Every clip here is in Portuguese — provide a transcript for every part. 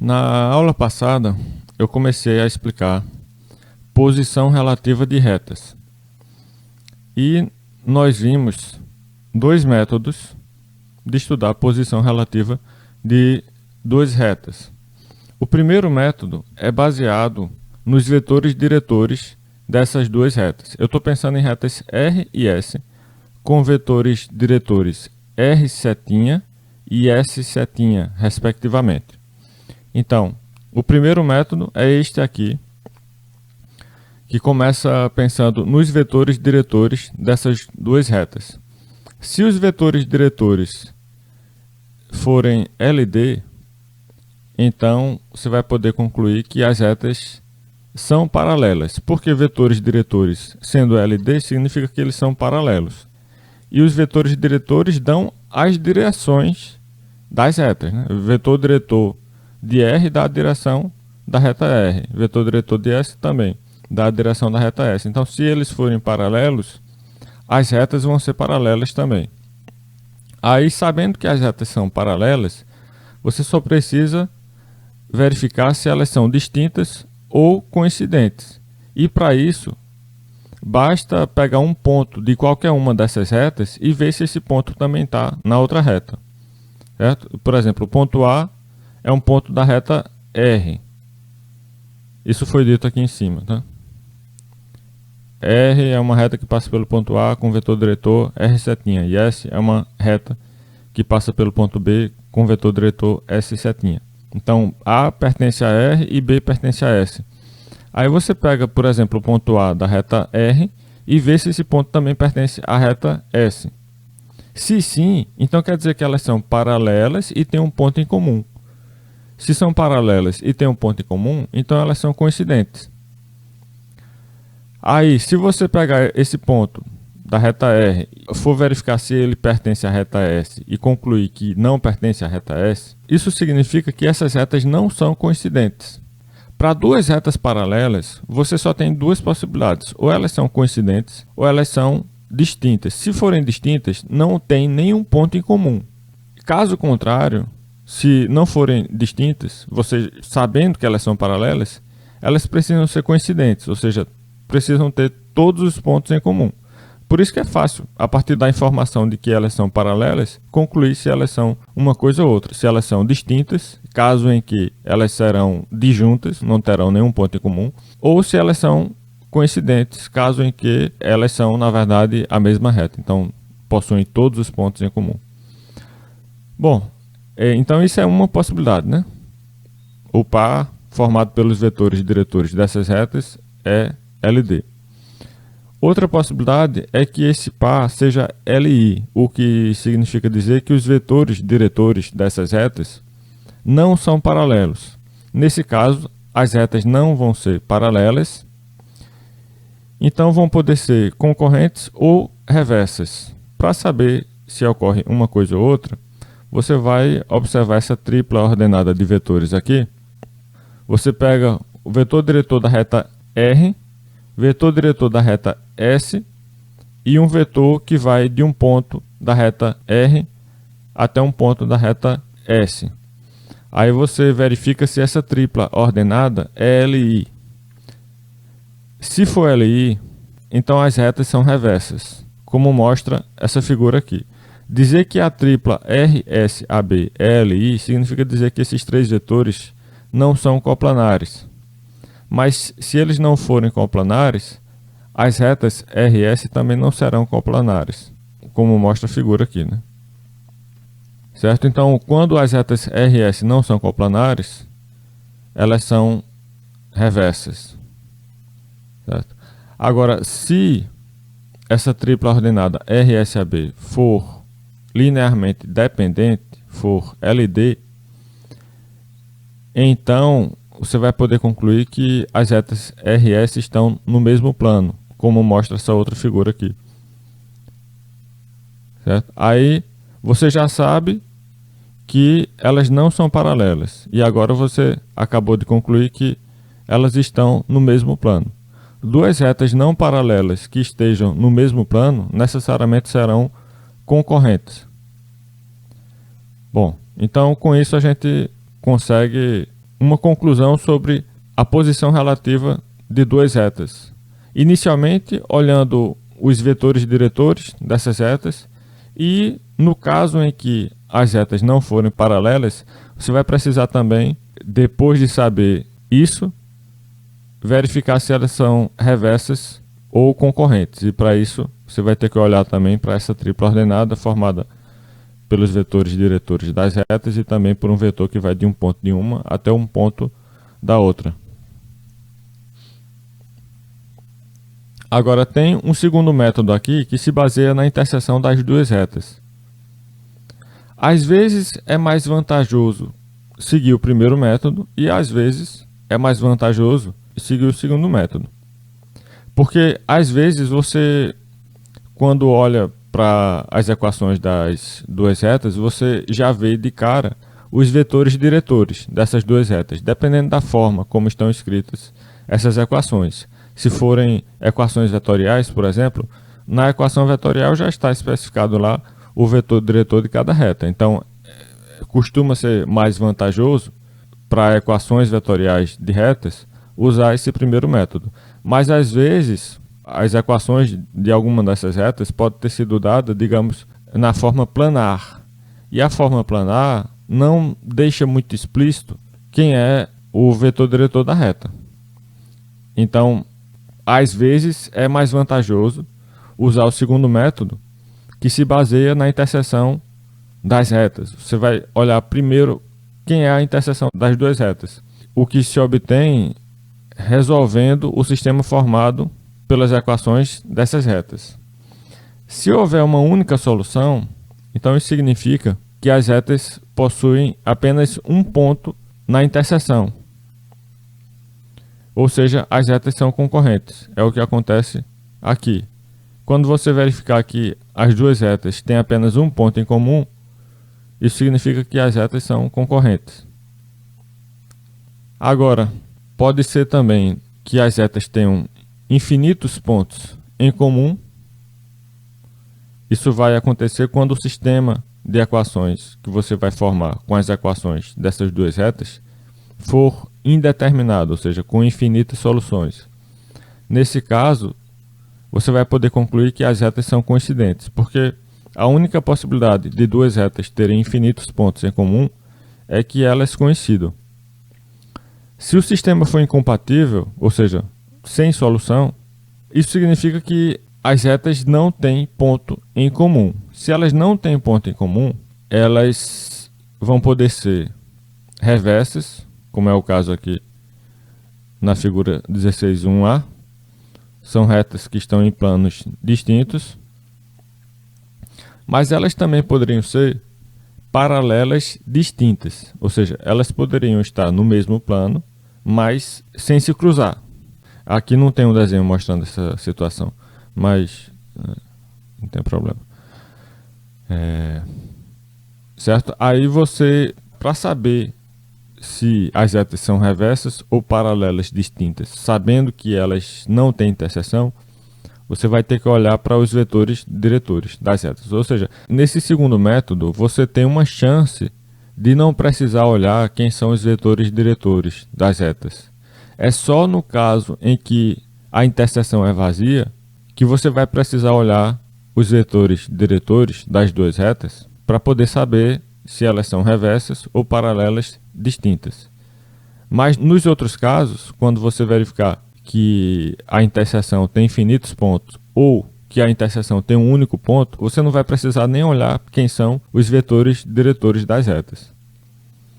Na aula passada, eu comecei a explicar posição relativa de retas. E nós vimos dois métodos de estudar a posição relativa de duas retas. O primeiro método é baseado nos vetores diretores dessas duas retas. Eu estou pensando em retas R e S, com vetores diretores R setinha e S setinha, respectivamente. Então, o primeiro método é este aqui, que começa pensando nos vetores diretores dessas duas retas. Se os vetores diretores forem LD, então você vai poder concluir que as retas são paralelas. Porque vetores diretores sendo LD significa que eles são paralelos. E os vetores diretores dão as direções das retas, né? O vetor diretor de R dá a direção da reta R. O vetor diretor de S também dá a direção da reta S. Então, se eles forem paralelos, as retas vão ser paralelas também. Aí, sabendo que as retas são paralelas, você só precisa verificar se elas são distintas ou coincidentes. E para isso, basta pegar um ponto de qualquer uma dessas retas e ver se esse ponto também está na outra reta. Certo? Por exemplo, o ponto A é um ponto da reta R. Isso foi dito aqui em cima. Tá? R é uma reta que passa pelo ponto A com vetor diretor R setinha. E S é uma reta que passa pelo ponto B com vetor diretor S setinha. Então, A pertence a R e B pertence a S. Aí você pega, por exemplo, o ponto A da reta R e vê se esse ponto também pertence à reta S. Se sim, então quer dizer que elas são paralelas e têm um ponto em comum. Se são paralelas e têm um ponto em comum, então elas são coincidentes. Aí, se você pegar esse ponto da reta R, for verificar se ele pertence à reta S e concluir que não pertence à reta S, isso significa que essas retas não são coincidentes. Para duas retas paralelas, você só tem duas possibilidades. Ou elas são coincidentes, ou elas são distintas. Se forem distintas, não tem nenhum ponto em comum. Caso contrário, se não forem distintas, você sabendo que elas são paralelas, elas precisam ser coincidentes, ou seja, precisam ter todos os pontos em comum. Por isso que é fácil, a partir da informação de que elas são paralelas, concluir se elas são uma coisa ou outra. Se elas são distintas, caso em que elas serão disjuntas, não terão nenhum ponto em comum, ou se elas são coincidentes, caso em que elas são, na verdade, a mesma reta. Então, possuem todos os pontos em comum. Bom, então isso é uma possibilidade, né? O par formado pelos vetores diretores dessas retas é LD. Outra possibilidade é que esse par seja LI, o que significa dizer que os vetores diretores dessas retas não são paralelos. Nesse caso, as retas não vão ser paralelas, então vão poder ser concorrentes ou reversas. Para saber se ocorre uma coisa ou outra, você vai observar essa tripla ordenada de vetores aqui. Você pega o vetor diretor da reta R, vetor diretor da reta S e um vetor que vai de um ponto da reta R até um ponto da reta S. Aí você verifica se essa tripla ordenada é LI. Se for LI, então as retas são reversas, como mostra essa figura aqui. Dizer que a tripla RSAB é LI significa dizer que esses três vetores não são coplanares. Mas se eles não forem coplanares, as retas RS também não serão coplanares, como mostra a figura aqui, né? Certo? Então, quando as retas RS não são coplanares, elas são reversas. Certo? Agora, se essa tripla ordenada RSAB for linearmente dependente, for LD, então você vai poder concluir que as retas RS estão no mesmo plano, como mostra essa outra figura aqui. Certo? Aí você já sabe que elas não são paralelas. E agora você acabou de concluir que elas estão no mesmo plano. Duas retas não paralelas que estejam no mesmo plano necessariamente serão concorrentes. Bom, então com isso a gente consegue uma conclusão sobre a posição relativa de duas retas. Inicialmente, olhando os vetores diretores dessas retas, e no caso em que as retas não forem paralelas, você vai precisar também, depois de saber isso, verificar se elas são reversas ou concorrentes. E para isso, você vai ter que olhar também para essa tripla ordenada formada pelos vetores diretores das retas e também por um vetor que vai de um ponto de uma até um ponto da outra. Agora tem um segundo método aqui que se baseia na interseção das duas retas. Às vezes é mais vantajoso seguir o primeiro método e às vezes é mais vantajoso seguir o segundo método. Porque às vezes você, quando olha para as equações das duas retas, você já vê de cara os vetores diretores dessas duas retas, dependendo da forma como estão escritas essas equações. Se forem equações vetoriais, por exemplo, na equação vetorial já está especificado lá o vetor diretor de cada reta. Então, costuma ser mais vantajoso para equações vetoriais de retas usar esse primeiro método. Mas, às vezes, as equações de alguma dessas retas podem ter sido dadas, digamos, na forma planar. E a forma planar não deixa muito explícito quem é o vetor diretor da reta. Então, às vezes é mais vantajoso usar o segundo método, que se baseia na interseção das retas. Você vai olhar primeiro quem é a interseção das duas retas, o que se obtém resolvendo o sistema formado pelas equações dessas retas. Se houver uma única solução, então isso significa que as retas possuem apenas um ponto na interseção. Ou seja, as retas são concorrentes. É o que acontece aqui. Quando você verificar que as duas retas têm apenas um ponto em comum, isso significa que as retas são concorrentes. Agora, pode ser também que as retas tenham infinitos pontos em comum. Isso vai acontecer quando o sistema de equações que você vai formar com as equações dessas duas retas for indeterminado, ou seja, com infinitas soluções. Nesse caso, você vai poder concluir que as retas são coincidentes, porque a única possibilidade de duas retas terem infinitos pontos em comum é que elas coincidam. Se o sistema for incompatível, ou seja, sem solução, isso significa que as retas não têm ponto em comum. Se elas não têm ponto em comum, elas vão poder ser reversas, como é o caso aqui na figura 16.1a. São retas que estão em planos distintos, mas elas também poderiam ser paralelas distintas, ou seja, elas poderiam estar no mesmo plano, mas sem se cruzar. Aqui não tem um desenho mostrando essa situação, mas não tem problema. Certo? Aí você, para saber se as retas são reversas ou paralelas distintas, sabendo que elas não têm interseção, você vai ter que olhar para os vetores diretores das retas. Ou seja, nesse segundo método, você tem uma chance de não precisar olhar quem são os vetores diretores das retas. É só no caso em que a interseção é vazia que você vai precisar olhar os vetores diretores das duas retas para poder saber se elas são reversas ou paralelas distintas. Mas nos outros casos, quando você verificar que a interseção tem infinitos pontos ou que a interseção tem um único ponto, você não vai precisar nem olhar quem são os vetores diretores das retas.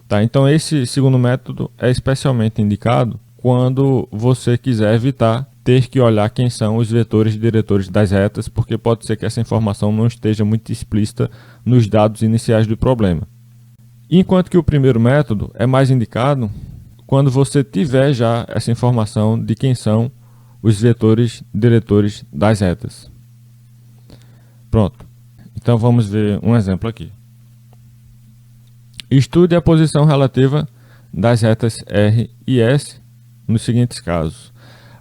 Tá? Então esse segundo método é especialmente indicado quando você quiser evitar ter que olhar quem são os vetores diretores das retas, porque pode ser que essa informação não esteja muito explícita nos dados iniciais do problema. Enquanto que o primeiro método é mais indicado quando você tiver já essa informação de quem são os vetores diretores das retas. Pronto. Então vamos ver um exemplo aqui. Estude a posição relativa das retas R e S nos seguintes casos.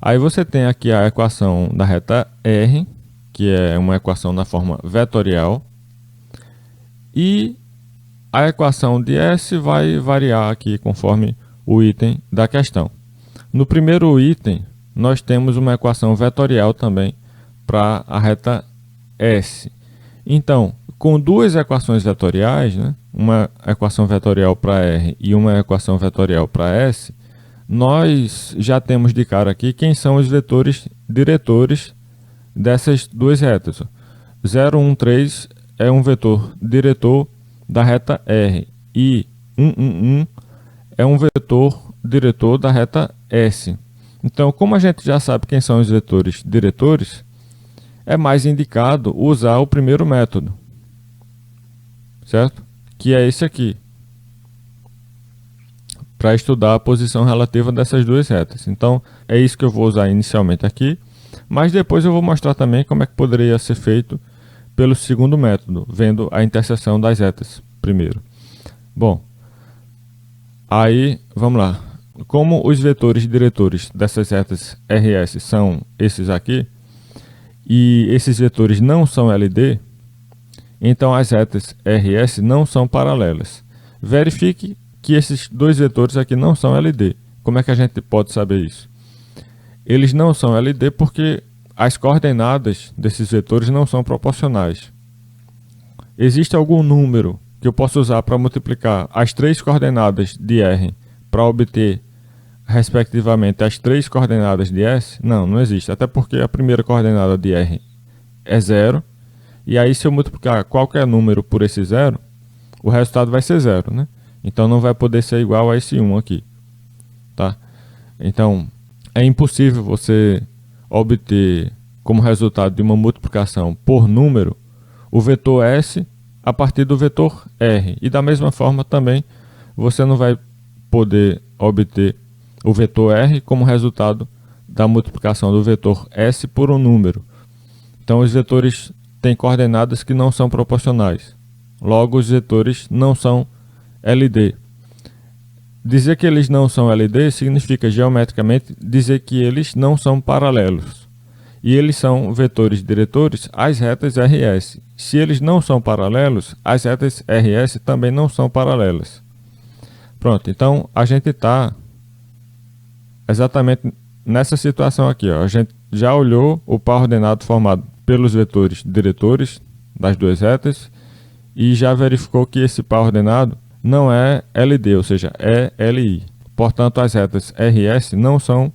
Aí você tem aqui a equação da reta R, que é uma equação na forma vetorial, e a equação de S vai variar aqui conforme o item da questão. No primeiro item, nós temos uma equação vetorial também para a reta S. Então, com duas equações vetoriais, né, uma equação vetorial para R e uma equação vetorial para S, nós já temos de cara aqui quem são os vetores diretores dessas duas retas. 0, 1, 3 é um vetor diretor da reta R e 1, 1, 1 é um vetor diretor da reta S. Então, como a gente já sabe quem são os vetores diretores, é mais indicado usar o primeiro método, certo? Que é esse aqui, para estudar a posição relativa dessas duas retas. Então, é isso que eu vou usar inicialmente aqui, mas depois eu vou mostrar também como é que poderia ser feito pelo segundo método, vendo a interseção das retas primeiro. Bom, aí, vamos lá. Como os vetores diretores dessas retas RS são esses aqui, e esses vetores não são LD, então as retas RS não são paralelas. Verifique que esses dois vetores aqui não são LD. Como é que a gente pode saber isso? Eles não são LD porque as coordenadas desses vetores não são proporcionais. Existe algum número que eu posso usar para multiplicar as três coordenadas de R para obter, respectivamente, as três coordenadas de S? Não, não existe. Até porque a primeira coordenada de R é 0. E aí, se eu multiplicar qualquer número por esse 0, o resultado vai ser 0, né? Então, não vai poder ser igual a esse 1 aqui, tá? Então, é impossível você obter como resultado de uma multiplicação por número o vetor S a partir do vetor R. E da mesma forma também você não vai poder obter o vetor R como resultado da multiplicação do vetor S por um número. Então os vetores têm coordenadas que não são proporcionais. Logo, os vetores não são LD. Dizer que eles não são LD significa geometricamente dizer que eles não são paralelos. E eles são vetores diretores às retas RS. Se eles não são paralelos, as retas RS também não são paralelas. Pronto, então a gente está exatamente nessa situação aqui. Ó. A gente já olhou o par ordenado formado pelos vetores diretores das duas retas e já verificou que esse par ordenado não é LD, ou seja, é LI. Portanto, as retas RS não são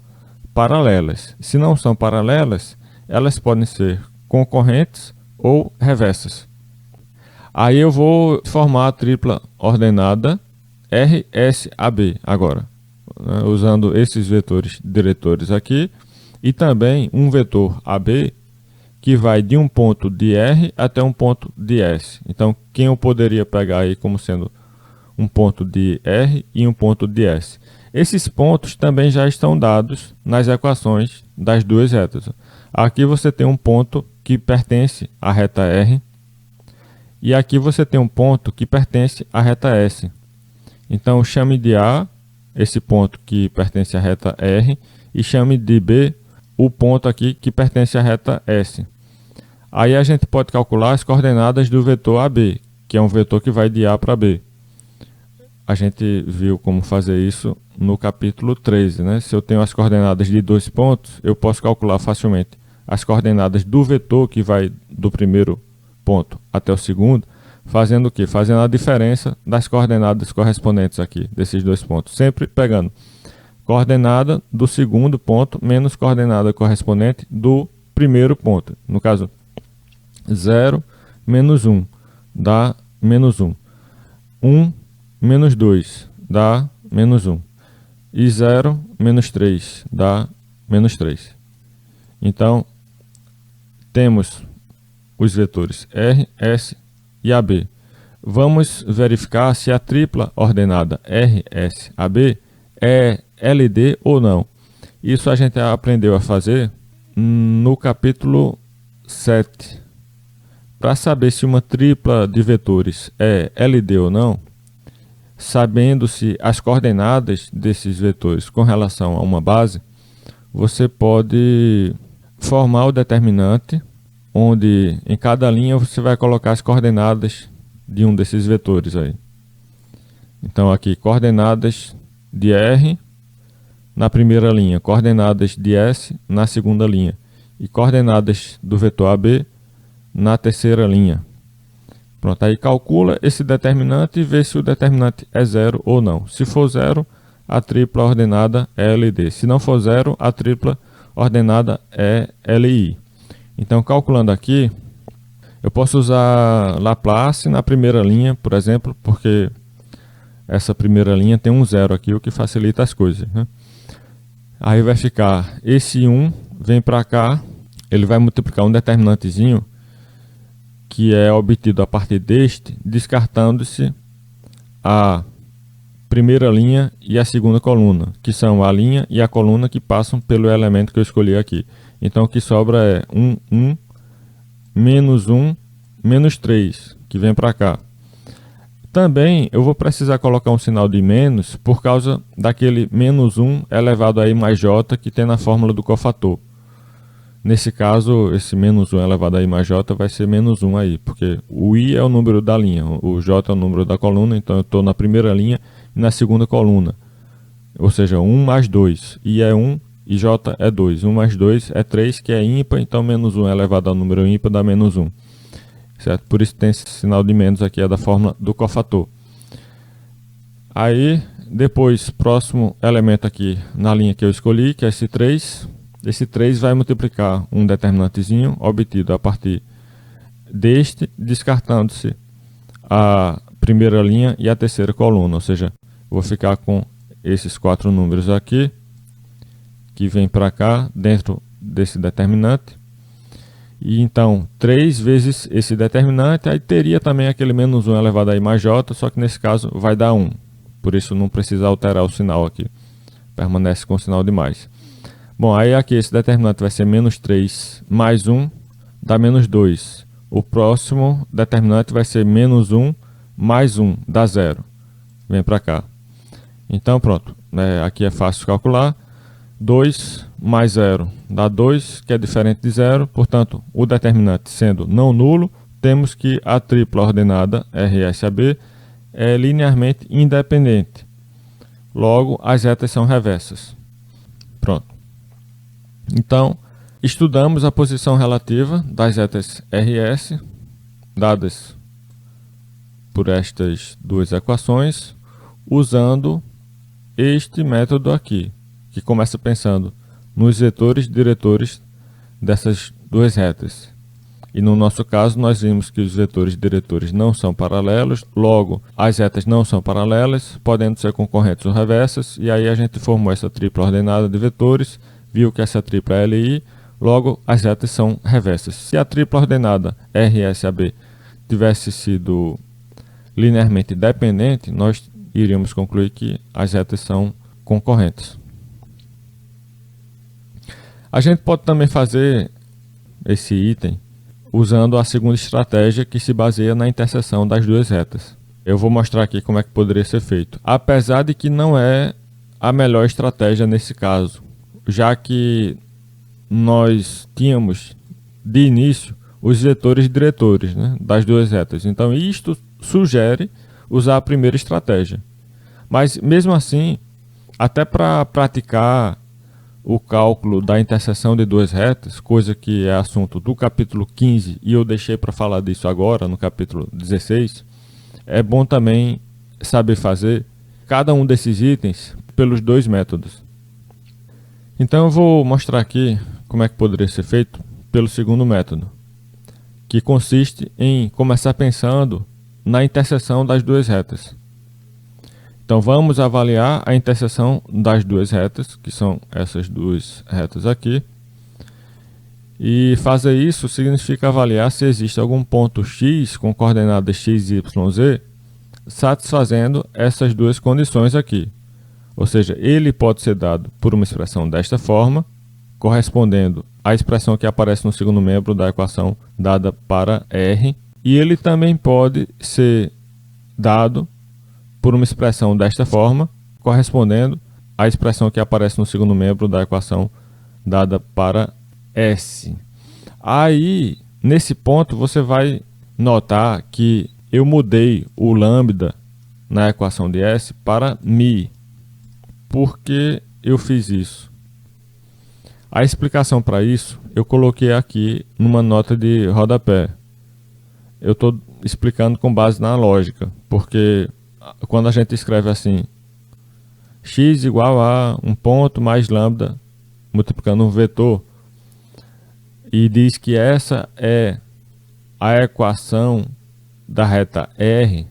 paralelas. Se não são paralelas, elas podem ser concorrentes ou reversas. Aí eu vou formar a tripla ordenada RSAB agora, né, usando esses vetores diretores aqui e também um vetor AB que vai de um ponto de R até um ponto de S. Então, quem eu poderia pegar aí como sendo um ponto de R e um ponto de S? Esses pontos também já estão dados nas equações das duas retas. Aqui você tem um ponto que pertence à reta R e aqui você tem um ponto que pertence à reta S. Então chame de A esse ponto que pertence à reta R e chame de B o ponto aqui que pertence à reta S. Aí a gente pode calcular as coordenadas do vetor AB, que é um vetor que vai de A para B. A gente viu como fazer isso no capítulo 13, né? Se eu tenho as coordenadas de dois pontos, eu posso calcular facilmente as coordenadas do vetor que vai do primeiro ponto até o segundo, fazendo o quê? Fazendo a diferença das coordenadas correspondentes aqui, desses dois pontos. Sempre pegando coordenada do segundo ponto menos coordenada correspondente do primeiro ponto. No caso, 0 menos 1 dá menos 1. 1 menos 2 dá menos 1. E 0 menos 3 dá menos 3. Então, temos os vetores R, S e AB. Vamos verificar se a tripla ordenada R, S, AB é LD ou não. Isso a gente aprendeu a fazer no capítulo 7. Para saber se uma tripla de vetores é LD ou não, sabendo-se as coordenadas desses vetores com relação a uma base, você pode formar o determinante, onde em cada linha você vai colocar as coordenadas de um desses vetores aí. Então aqui, coordenadas de R na primeira linha, coordenadas de S na segunda linha e coordenadas do vetor AB na terceira linha. Pronto, aí calcula esse determinante e vê se o determinante é 0 ou não. Se for 0, a tripla ordenada é LD. Se não for 0, a tripla ordenada é LI. Então, calculando aqui, eu posso usar Laplace na primeira linha, por exemplo, porque essa primeira linha tem um 0 aqui, o que facilita as coisas, né? Aí vai ficar esse 1, vem para cá, ele vai multiplicar um determinantezinho que é obtido a partir deste, descartando-se a primeira linha e a segunda coluna, que são a linha e a coluna que passam pelo elemento que eu escolhi aqui. Então o que sobra é 1, menos 3, que vem para cá. Também eu vou precisar colocar um sinal de menos por causa daquele menos 1 elevado a i mais j que tem na fórmula do cofator. Nesse caso, esse menos 1 elevado a i mais j vai ser menos 1 aí, porque o i é o número da linha, o j é o número da coluna, então eu estou na primeira linha e na segunda coluna. Ou seja, 1 mais 2, i é 1 e j é 2. 1 mais 2 é 3, que é ímpar, então menos 1 elevado ao número ímpar dá menos 1. Certo? Por isso tem esse sinal de menos aqui, é da fórmula do cofator. Aí, depois, próximo elemento aqui na linha que eu escolhi, que é esse 3. Esse 3 vai multiplicar um determinantezinho obtido a partir deste, descartando-se a primeira linha e a terceira coluna. Ou seja, vou ficar com esses 4 números aqui, que vem para cá, dentro desse determinante. E então, 3 vezes esse determinante, aí teria também aquele menos 1 elevado a i mais j, só que nesse caso vai dar 1. Por isso não precisa alterar o sinal aqui. Permanece com o sinal de mais. Bom, aí aqui esse determinante vai ser menos 3 mais 1, dá menos 2. O próximo determinante vai ser menos 1 mais 1, dá 0. Vem para cá. Então pronto, aqui é fácil calcular. 2 mais 0 dá 2, que é diferente de 0. Portanto, o determinante sendo não nulo, temos que a tripla ordenada RSAB é linearmente independente. Logo, as retas são reversas. Pronto. Então, estudamos a posição relativa das retas RS, dadas por estas duas equações, usando este método aqui, que começa pensando nos vetores diretores dessas duas retas. E no nosso caso, nós vimos que os vetores diretores não são paralelos, logo, as retas não são paralelas, podendo ser concorrentes ou reversas, e aí a gente formou essa tripla ordenada de vetores, viu que essa tripla é LI, logo, as retas são reversas. Se a tripla ordenada RSAB tivesse sido linearmente dependente, nós iríamos concluir que as retas são concorrentes. A gente pode também fazer esse item usando a segunda estratégia, que se baseia na interseção das duas retas. Eu vou mostrar aqui como é que poderia ser feito, apesar de que não é a melhor estratégia nesse caso, já que nós tínhamos de início os vetores diretores, né, das duas retas. Então isto sugere usar a primeira estratégia. Mas mesmo assim, até para praticar o cálculo da interseção de duas retas, coisa que é assunto do capítulo 15 e eu deixei para falar disso agora no capítulo 16, é bom também saber fazer cada um desses itens pelos dois métodos. Então eu vou mostrar aqui como é que poderia ser feito pelo segundo método, que consiste em começar pensando na interseção das duas retas. Então vamos avaliar a interseção das duas retas, que são essas duas retas aqui. E fazer isso significa avaliar se existe algum ponto x com coordenadas x, y, z satisfazendo essas duas condições aqui. Ou seja, ele pode ser dado por uma expressão desta forma, correspondendo à expressão que aparece no segundo membro da equação dada para R. E ele também pode ser dado por uma expressão desta forma, correspondendo à expressão que aparece no segundo membro da equação dada para S. Aí, nesse ponto, você vai notar que eu mudei o lambda na equação de S para μ. por que eu fiz isso. A explicação para isso eu coloquei aqui numa nota de rodapé. Eu estou explicando com base na lógica, porque quando a gente escreve assim, x igual a um ponto mais lambda multiplicando um vetor, e diz que essa é a equação da reta R,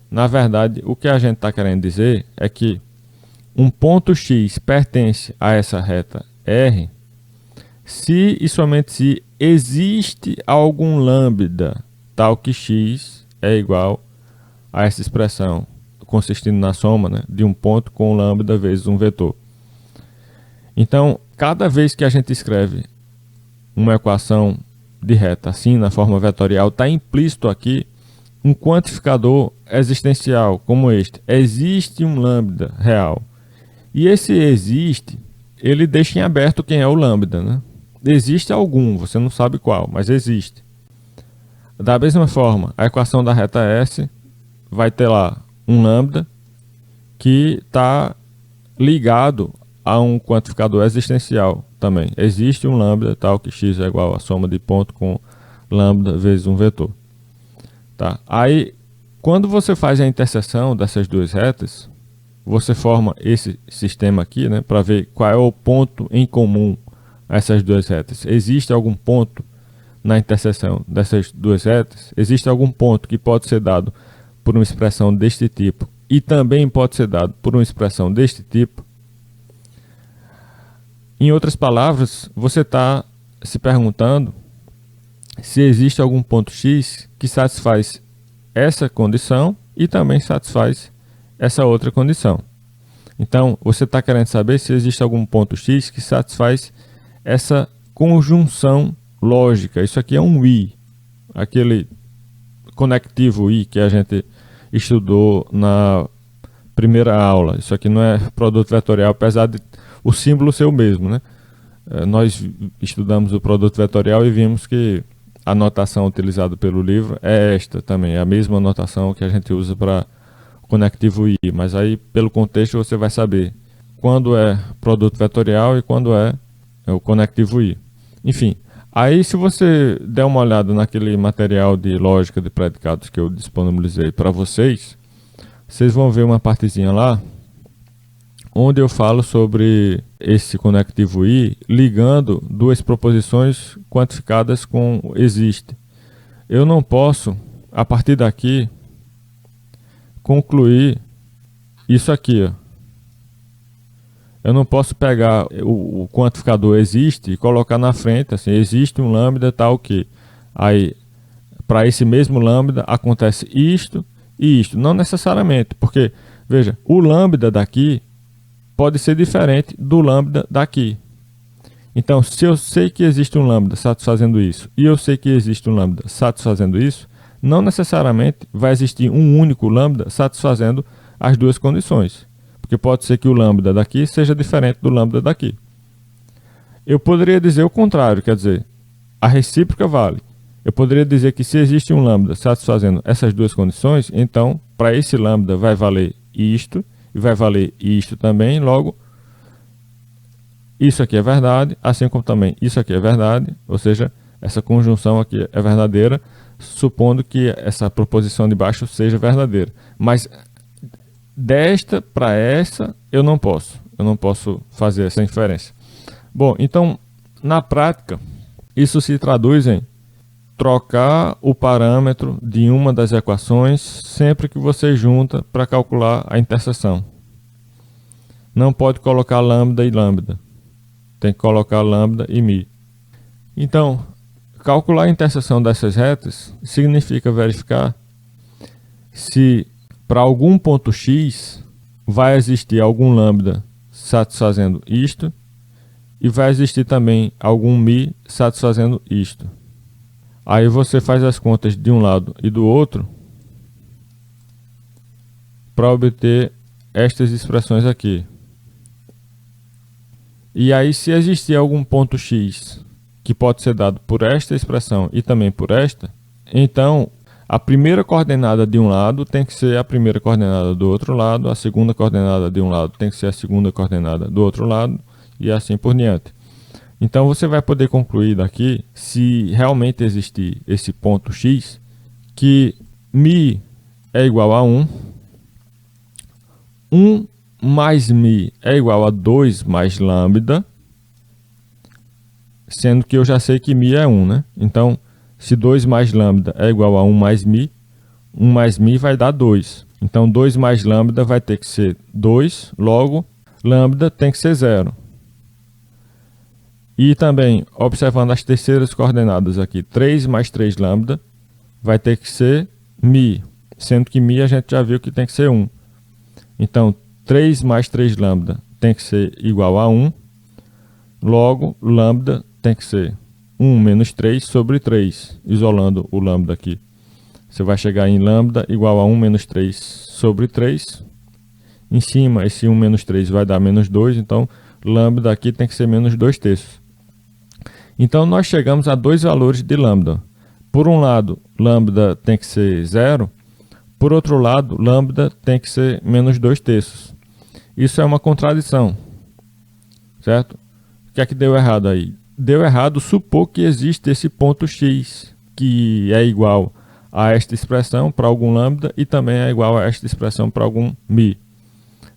na verdade o que a gente está querendo dizer é que um ponto x pertence a essa reta R se e somente se existe algum lambda tal que x é igual a essa expressão consistindo na soma, né, de um ponto com lambda vezes um vetor. Então, cada vez que a gente escreve uma equação de reta assim na forma vetorial, está implícito aqui um quantificador existencial como este. Existe um lambda real. E esse existe, ele deixa em aberto quem é o lambda, né? Existe algum, você não sabe qual, mas existe. Da mesma forma, a equação da reta S vai ter lá um lambda que está ligado a um quantificador existencial também. Existe um lambda tal que x é igual a soma de ponto com lambda vezes um vetor. Tá? Aí, quando você faz a interseção dessas duas retas, você forma esse sistema aqui, né, para ver qual é o ponto em comum a essas duas retas. Existe algum ponto na interseção dessas duas retas? Existe algum ponto que pode ser dado por uma expressão deste tipo e também pode ser dado por uma expressão deste tipo? Em outras palavras, você está se perguntando se existe algum ponto x que satisfaz essa condição e também satisfaz essa outra condição. Então, você está querendo saber se existe algum ponto x que satisfaz essa conjunção lógica. Isso aqui é um I, aquele conectivo I que a gente estudou na primeira aula. Isso aqui não é produto vetorial, apesar de o símbolo ser o mesmo, né? Nós estudamos o produto vetorial e vimos que a notação utilizada pelo livro é esta também, é a mesma notação que a gente usa para conectivo I, mas aí pelo contexto você vai saber quando é produto vetorial e quando é o conectivo I. Enfim, aí se você der uma olhada naquele material de lógica de predicados que eu disponibilizei para vocês, vocês vão ver uma partezinha lá onde eu falo sobre esse conectivo I ligando duas proposições quantificadas com existe. Eu não posso, a partir daqui, concluir isso aqui, ó. Eu não posso pegar o quantificador existe e colocar na frente, assim, existe um lambda tal que. Aí, para esse mesmo lambda, acontece isto e isto. Não necessariamente, porque, veja, o lambda daqui pode ser diferente do lambda daqui. Então, se eu sei que existe um lambda satisfazendo isso e eu sei que existe um lambda satisfazendo isso, não necessariamente vai existir um único lambda satisfazendo as duas condições. Porque pode ser que o lambda daqui seja diferente do lambda daqui. Eu poderia dizer o contrário, quer dizer, a recíproca vale. Eu poderia dizer que se existe um lambda satisfazendo essas duas condições, então para esse lambda vai valer isto e vai valer isto também, logo isso aqui é verdade, assim como também isso aqui é verdade, ou seja, essa conjunção aqui é verdadeira, supondo que essa proposição de baixo seja verdadeira. Mas desta para essa eu não posso fazer essa inferência. Bom, então na prática isso se traduz em trocar o parâmetro de uma das equações sempre que você junta para calcular a interseção. Não pode colocar lambda e lambda. Tem que colocar lambda e mi. Então, calcular a interseção dessas retas significa verificar se para algum ponto x vai existir algum lambda satisfazendo isto e vai existir também algum mi satisfazendo isto. Aí você faz as contas de um lado e do outro para obter estas expressões aqui. E aí, se existir algum ponto x que pode ser dado por esta expressão e também por esta, então A primeira coordenada de um lado tem que ser a primeira coordenada do outro lado, a segunda coordenada de um lado tem que ser a segunda coordenada do outro lado, e assim por diante. Então você vai poder concluir daqui, se realmente existir esse ponto x, que μ é igual a 1, 1 mais μ é igual a 2 mais lambda, sendo que eu já sei que μ é 1, né? Então, se 2 mais lambda é igual a 1 mais μ, 1 mais μ vai dar 2. Então, 2 mais lambda vai ter que ser 2, logo, lambda tem que ser 0. E também, observando as terceiras coordenadas aqui, 3 mais 3 lambda vai ter que ser μ, sendo que μ a gente já viu que tem que ser 1. Então, 3 mais 3 lambda tem que ser igual a 1, logo, lambda tem que ser 1 menos 3 sobre 3, isolando o lambda aqui. Você vai chegar em lambda igual a 1 menos 3 sobre 3. Em cima, esse 1 menos 3 vai dar menos 2, então lambda aqui tem que ser menos 2 terços. Então, nós chegamos a dois valores de lambda. Por um lado, lambda tem que ser 0. Por outro lado, lambda tem que ser menos 2 terços. Isso é uma contradição, certo? O que é que deu errado aí? Deu errado supor que existe esse ponto x, que é igual a esta expressão para algum lambda e também é igual a esta expressão para algum μ.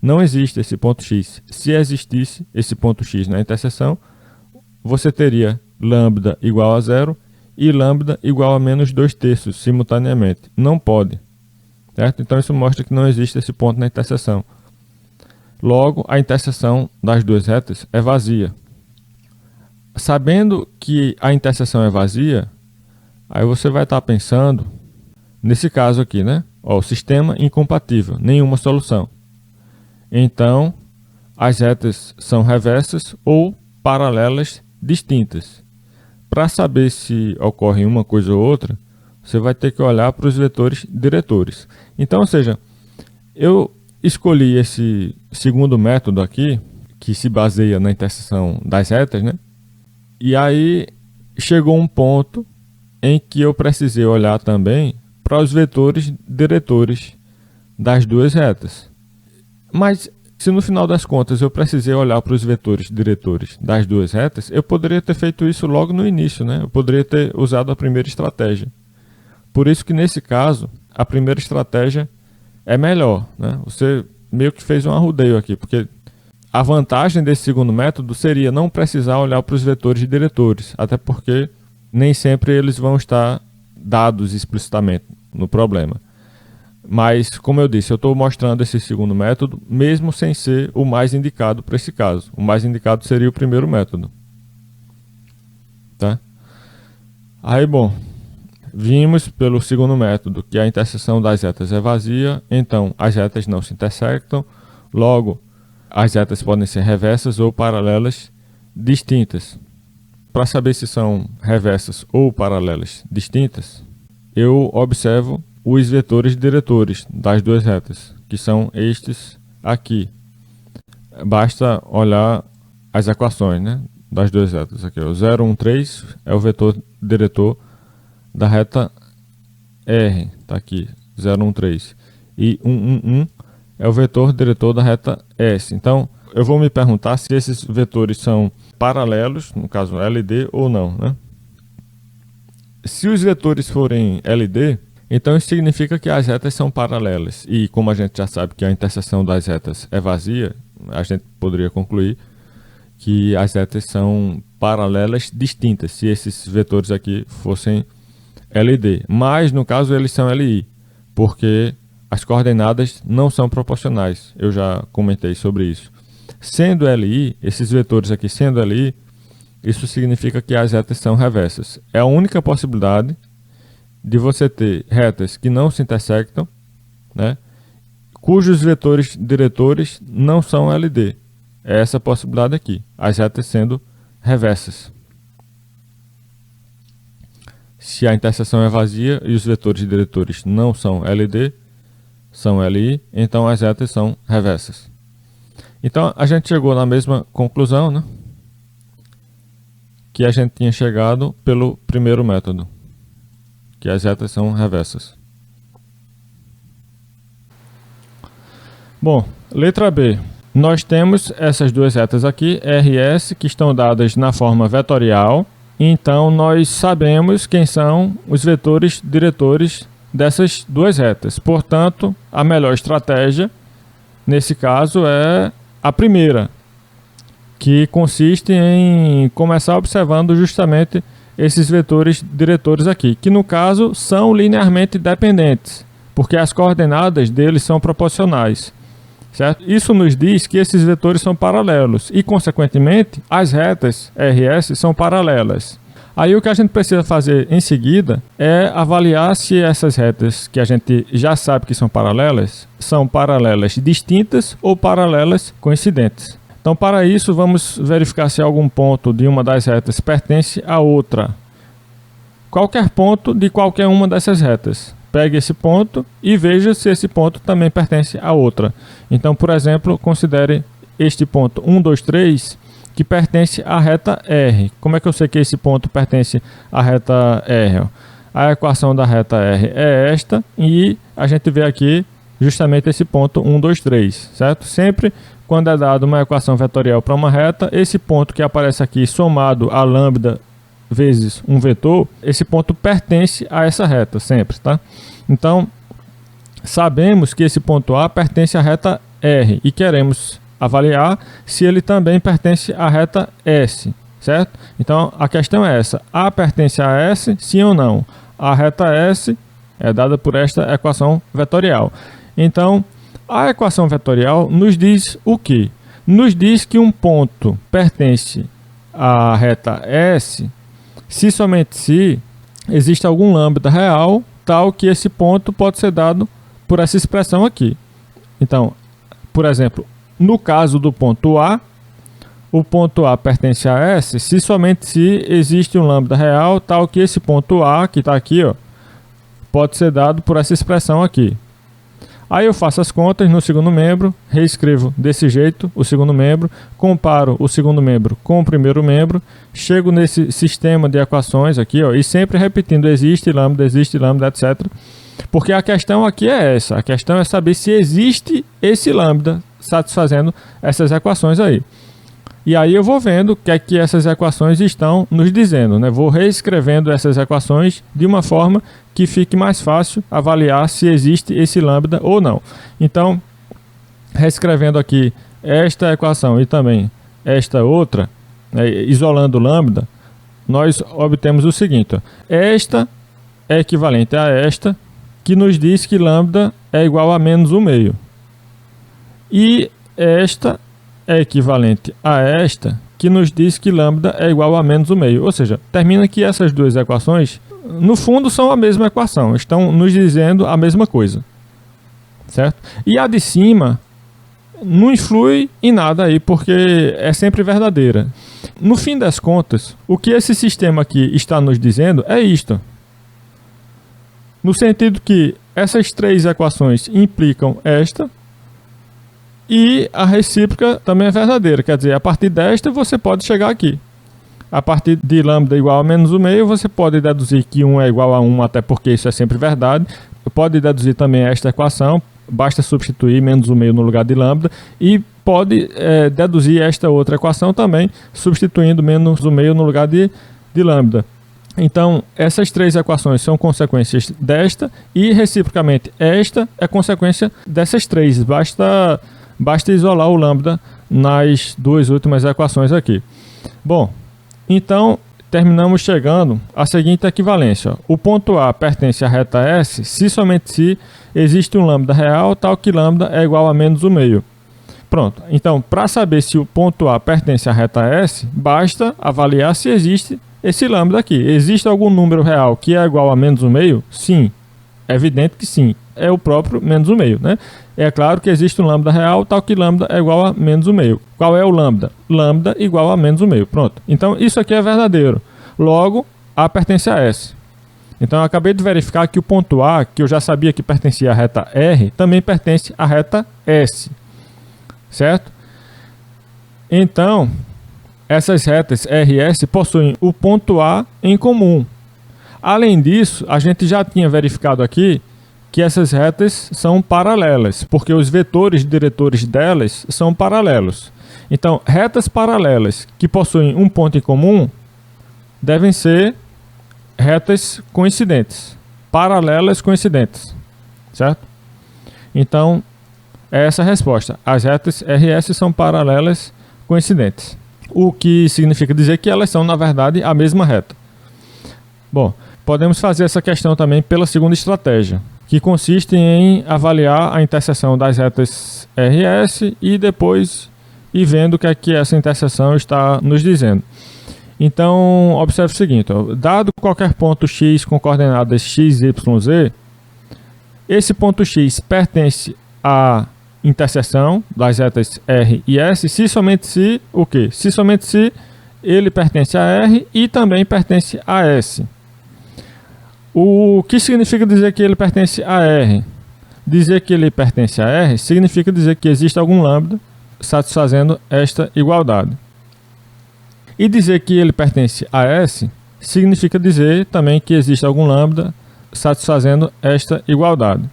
Não existe esse ponto x. Se existisse esse ponto x na interseção, você teria lambda igual a 0 e lambda igual a menos 2 terços simultaneamente. Não pode, certo? Então isso mostra que não existe esse ponto na interseção. Logo, a interseção das duas retas é vazia. Sabendo que a interseção é vazia, aí você vai estar pensando, nesse caso aqui, né? Ó, o sistema incompatível, nenhuma solução. Então, as retas são reversas ou paralelas distintas. Para saber se ocorre uma coisa ou outra, você vai ter que olhar para os vetores diretores. Então, ou seja, eu escolhi esse segundo método aqui, que se baseia na interseção das retas, né? E aí chegou um ponto em que eu precisei olhar também para os vetores diretores das duas retas. Mas se no final das contas eu precisei olhar para os vetores diretores das duas retas, eu poderia ter feito isso logo no início, né? Eu poderia ter usado a primeira estratégia. Por isso que nesse caso, a primeira estratégia é melhor, né? Você meio que fez um arrudeio aqui, porque a vantagem desse segundo método seria não precisar olhar para os vetores diretores, até porque nem sempre eles vão estar dados explicitamente no problema. Mas, como eu disse, eu estou mostrando esse segundo método, mesmo sem ser o mais indicado para esse caso. O mais indicado seria o primeiro método. Tá? Aí, bom, vimos pelo segundo método que a interseção das retas é vazia, então as retas não se intersectam, logo as retas podem ser reversas ou paralelas distintas. Para saber se são reversas ou paralelas distintas, eu observo os vetores diretores das duas retas, que são estes aqui. Basta olhar as equações, né, das duas retas. Aqui, o 0, 1, 3 é o vetor diretor da reta R, está aqui, 0, 1, 3. E 1, 1, 1 é o vetor diretor da reta S. Então, eu vou me perguntar se esses vetores são paralelos, no caso LD ou não, né? Se os vetores forem LD, então isso significa que as retas são paralelas. E como a gente já sabe que a interseção das retas é vazia, a gente poderia concluir que as retas são paralelas distintas, se esses vetores aqui fossem LD. Mas no caso eles são LI, porque as coordenadas não são proporcionais. Eu já comentei sobre isso. Sendo LI, esses vetores aqui sendo LI, isso significa que as retas são reversas. É a única possibilidade de você ter retas que não se intersectam, né, cujos vetores diretores não são LD. É essa possibilidade aqui, as retas sendo reversas. Se a interseção é vazia e os vetores diretores não são LD, são LI, então as retas são reversas. Então a gente chegou na mesma conclusão, né, que a gente tinha chegado pelo primeiro método, que as retas são reversas. Bom, letra B. Nós temos essas duas retas aqui, RS, que estão dadas na forma vetorial. Então, nós sabemos quem são os vetores diretores dessas duas retas. Portanto, a melhor estratégia, nesse caso, é a primeira, que consiste em começar observando justamente esses vetores diretores aqui, que no caso são linearmente dependentes, porque as coordenadas deles são proporcionais. Certo? Isso nos diz que esses vetores são paralelos e, consequentemente, as retas RS são paralelas. Aí o que a gente precisa fazer em seguida é avaliar se essas retas que a gente já sabe que são paralelas distintas ou paralelas coincidentes. Então, para isso, vamos verificar se algum ponto de uma das retas pertence a outra. Qualquer ponto de qualquer uma dessas retas. Pegue esse ponto e veja se esse ponto também pertence a outra. Então, por exemplo, considere este ponto 1, 2, 3, que pertence à reta R. Como é que eu sei que esse ponto pertence à reta R? A equação da reta R é esta e a gente vê aqui justamente esse ponto 1, 2, 3, certo? Sempre quando é dado uma equação vetorial para uma reta, esse ponto que aparece aqui somado a lambda vezes um vetor, esse ponto pertence a essa reta, sempre, tá? Então, sabemos que esse ponto A pertence à reta R e queremos avaliar se ele também pertence à reta S, certo? Então, a questão é essa: A pertence a S, sim ou não? A reta S é dada por esta equação vetorial. Então, a equação vetorial nos diz o quê? Nos diz que um ponto pertence à reta S se somente se existe algum lambda real, tal que esse ponto pode ser dado por essa expressão aqui. Então, por exemplo, no caso do ponto A, o ponto A pertence a S se somente se existe um lambda real, tal que esse ponto A, que está aqui, ó, pode ser dado por essa expressão aqui. Aí eu faço as contas no segundo membro, reescrevo desse jeito o segundo membro, comparo o segundo membro com o primeiro membro, chego nesse sistema de equações aqui, ó, e sempre repetindo existe lambda, etc. Porque a questão aqui é essa, a questão é saber se existe esse lambda satisfazendo essas equações aí. E aí eu vou vendo o que é que essas equações estão nos dizendo, né? Vou reescrevendo essas equações de uma forma que fique mais fácil avaliar se existe esse lambda ou não. Então, reescrevendo aqui esta equação e também esta outra, né, isolando lambda, nós obtemos o seguinte: ó, esta é equivalente a esta, que nos diz que lambda é igual a menos 1/2. E esta é equivalente a esta, que nos diz que lambda é igual a menos 1/2. Ou seja, termina que essas duas equações, no fundo, são a mesma equação, estão nos dizendo a mesma coisa, certo? E a de cima não influi em nada aí, porque é sempre verdadeira. No fim das contas, o que esse sistema aqui está nos dizendo é isto. No sentido que essas três equações implicam esta, e a recíproca também é verdadeira, quer dizer, a partir desta você pode chegar aqui. A partir de lambda igual a menos 1/2, você pode deduzir que 1 é igual a 1, até porque isso é sempre verdade. Pode deduzir também esta equação, basta substituir menos 1/2 no lugar de lambda, e pode deduzir esta outra equação também, substituindo menos 1/2 no lugar de lambda. Então, essas três equações são consequências desta, e reciprocamente esta é consequência dessas três. Basta isolar o lambda nas duas últimas equações aqui. Bom, então terminamos chegando à seguinte equivalência. O ponto A pertence à reta S se somente se existe um lambda real, tal que lambda é igual a menos 1/2. Pronto. Então, para saber se o ponto A pertence à reta S, basta avaliar se existe esse lambda aqui. Existe algum número real que é igual a menos 1/2? Sim. É evidente que sim. É o próprio menos 1/2, né? É claro que existe um lambda real, tal que lambda é igual a menos 1/2. Qual é o lambda? Lambda igual a menos 1/2. Pronto. Então, isso aqui é verdadeiro. Logo, A pertence a S. Então, eu acabei de verificar que o ponto A, que eu já sabia que pertencia à reta R, também pertence à reta S. Certo? Então, essas retas R e S possuem o ponto A em comum. Além disso, a gente já tinha verificado aqui que essas retas são paralelas, porque os vetores diretores delas são paralelos. Então, retas paralelas que possuem um ponto em comum devem ser retas coincidentes, paralelas coincidentes, certo? Então, é essa a resposta. As retas RS são paralelas coincidentes, o que significa dizer que elas são, na verdade, a mesma reta. Bom, podemos fazer essa questão também pela segunda estratégia, que consiste em avaliar a interseção das retas RS e depois ir vendo o que é que essa interseção está nos dizendo. Então, observe o seguinte, ó, dado qualquer ponto x com coordenadas x, y, z, esse ponto x pertence à interseção das retas R e S, se somente se, o quê? Se somente se ele pertence a R e também pertence a S. O que significa dizer que ele pertence a R? Dizer que ele pertence a R significa dizer que existe algum lambda satisfazendo esta igualdade. E dizer que ele pertence a S significa dizer também que existe algum lambda satisfazendo esta igualdade.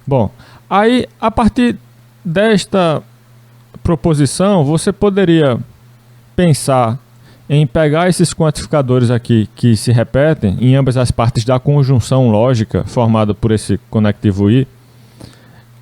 Bom, aí a partir desta proposição você poderia pensar em pegar esses quantificadores aqui que se repetem em ambas as partes da conjunção lógica formada por esse conectivo I.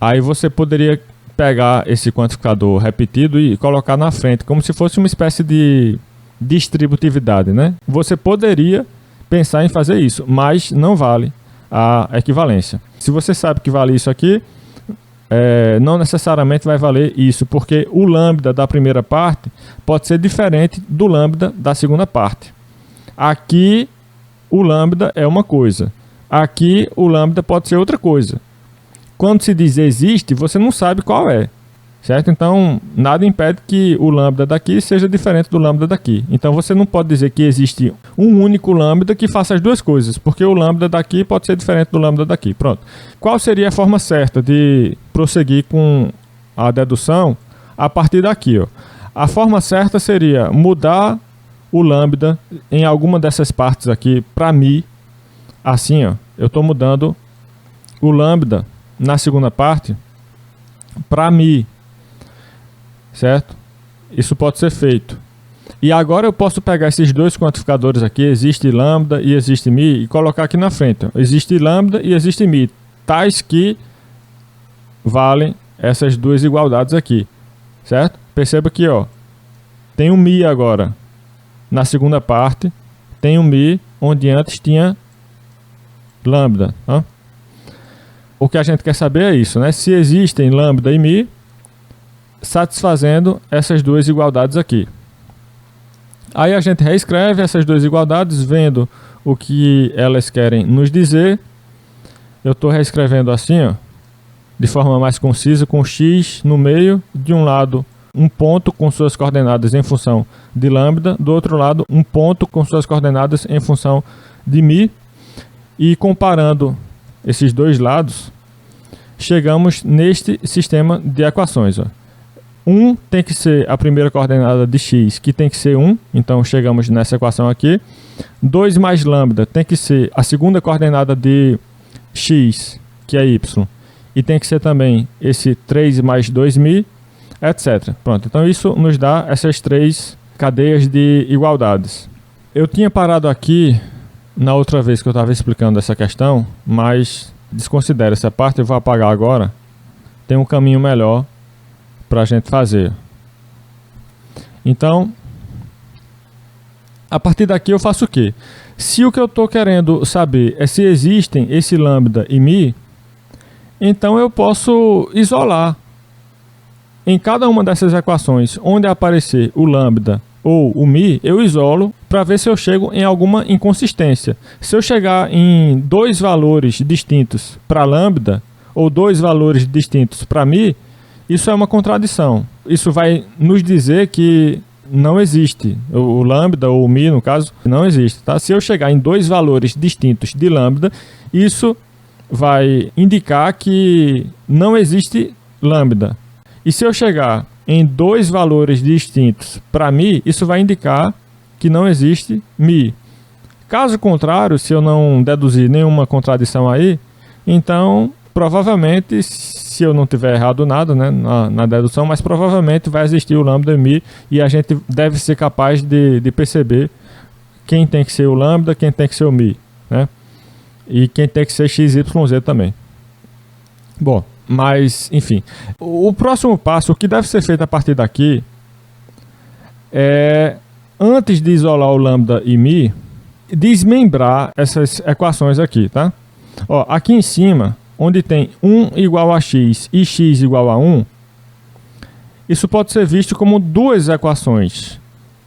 Aí você poderia pegar esse quantificador repetido e colocar na frente, como se fosse uma espécie de distributividade, né? Você poderia pensar em fazer isso, mas não vale a equivalência. Se você sabe que vale isso aqui, não necessariamente vai valer isso, porque o lambda da primeira parte pode ser diferente do lambda da segunda parte. Aqui o lambda é uma coisa, aqui o lambda pode ser outra coisa. Quando se diz existe, você não sabe qual é, certo? Então nada impede que o lambda daqui seja diferente do lambda daqui. Então você não pode dizer que existe um único lambda que faça as duas coisas, porque o lambda daqui pode ser diferente do lambda daqui. Pronto. Qual seria a forma certa de prosseguir com a dedução a partir daqui, ó? A forma certa seria mudar o lambda em alguma dessas partes aqui para mi. Assim, ó, eu estou mudando o lambda na segunda parte para mi, certo? Isso pode ser feito. E agora eu posso pegar esses dois quantificadores aqui, existe lambda e existe mi, e colocar aqui na frente, ó. Existe lambda e existe mi, tais que valem essas duas igualdades aqui, certo? Perceba que, ó, tem um mi agora na segunda parte, tem um mi onde antes tinha lambda, ó. O que a gente quer saber é isso, né? Se existem lambda e mi satisfazendo essas duas igualdades aqui. Aí a gente reescreve essas duas igualdades, vendo o que elas querem nos dizer. Eu estou reescrevendo assim, ó, de forma mais concisa, com x no meio, de um lado um ponto com suas coordenadas em função de lambda, do outro lado um ponto com suas coordenadas em função de mi, e comparando esses dois lados, chegamos neste sistema de equações, ó. 1 tem que ser a primeira coordenada de x, que tem que ser 1, então chegamos nessa equação aqui. 2 mais lambda tem que ser a segunda coordenada de x, que é y, e tem que ser também esse 3 mais 2mi, etc. Pronto, então isso nos dá essas três cadeias de igualdades. Eu tinha parado aqui na outra vez que eu estava explicando essa questão, mas desconsidere essa parte, eu vou apagar agora. Tem um caminho melhor para a gente fazer. Então, a partir daqui eu faço o quê? Se o que eu estou querendo saber é se existem esse lambda e mi, então eu posso isolar em cada uma dessas equações onde aparecer o lambda ou o mi, eu isolo para ver se eu chego em alguma inconsistência. Se eu chegar em dois valores distintos para lambda ou dois valores distintos para mi, isso é uma contradição. Isso vai nos dizer que não existe. O lambda ou o mi, no caso, não existe. Tá? Se eu chegar em dois valores distintos de lambda, isso vai indicar que não existe lambda. E se eu chegar em dois valores distintos para mi, isso vai indicar que não existe mi. Caso contrário, se eu não deduzir nenhuma contradição aí, então provavelmente, se eu não tiver errado nada, né, na dedução, mas provavelmente vai existir o lambda e o mi, e a gente deve ser capaz de perceber quem tem que ser o lambda, quem tem que ser o mi, né, e quem tem que ser x, y, z também. Bom, mas, enfim, o próximo passo, o que deve ser feito a partir daqui, é, antes de isolar o lambda e mi, desmembrar essas equações aqui, tá? Ó, aqui em cima, onde tem 1 igual a x e x igual a 1, isso pode ser visto como duas equações.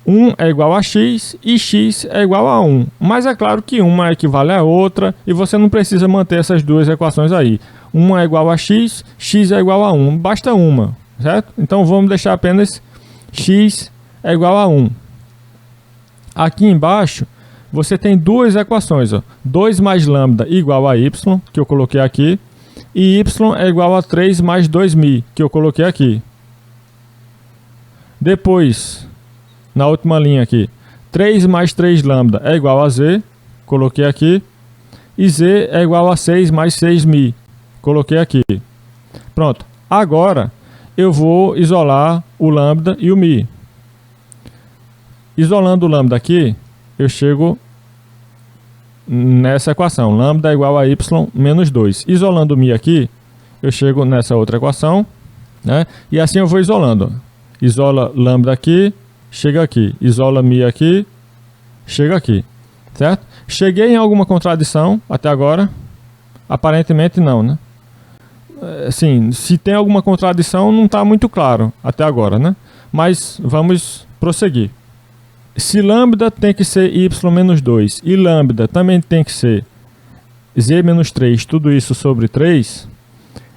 1 é igual a x e x é igual a 1. Mas é claro que uma equivale à outra e você não precisa manter essas duas equações aí. 1 é igual a x, x é igual a 1. Basta uma, certo? Então vamos deixar apenas x é igual a 1. Aqui embaixo você tem duas equações, ó. 2 mais lambda igual a y, que eu coloquei aqui, e y é igual a 3 mais 2mi, que eu coloquei aqui. Depois, na última linha aqui, 3 mais 3 lambda é igual a z, coloquei aqui, e z é igual a 6 mais 6mi, coloquei aqui. Pronto, agora eu vou isolar o lambda e o mi. Isolando o lambda aqui, eu chego nessa equação, lambda é igual a y menos 2. Isolando o mi aqui, eu chego nessa outra equação, né? E assim eu vou isolando. Isola lambda aqui, chega aqui. Isola mi aqui, chega aqui. Certo? Cheguei em alguma contradição até agora? Aparentemente não, né? Assim, se tem alguma contradição, não está muito claro até agora, né? Mas vamos prosseguir. Se lambda tem que ser y menos 2 e lambda também tem que ser z menos 3, tudo isso sobre 3,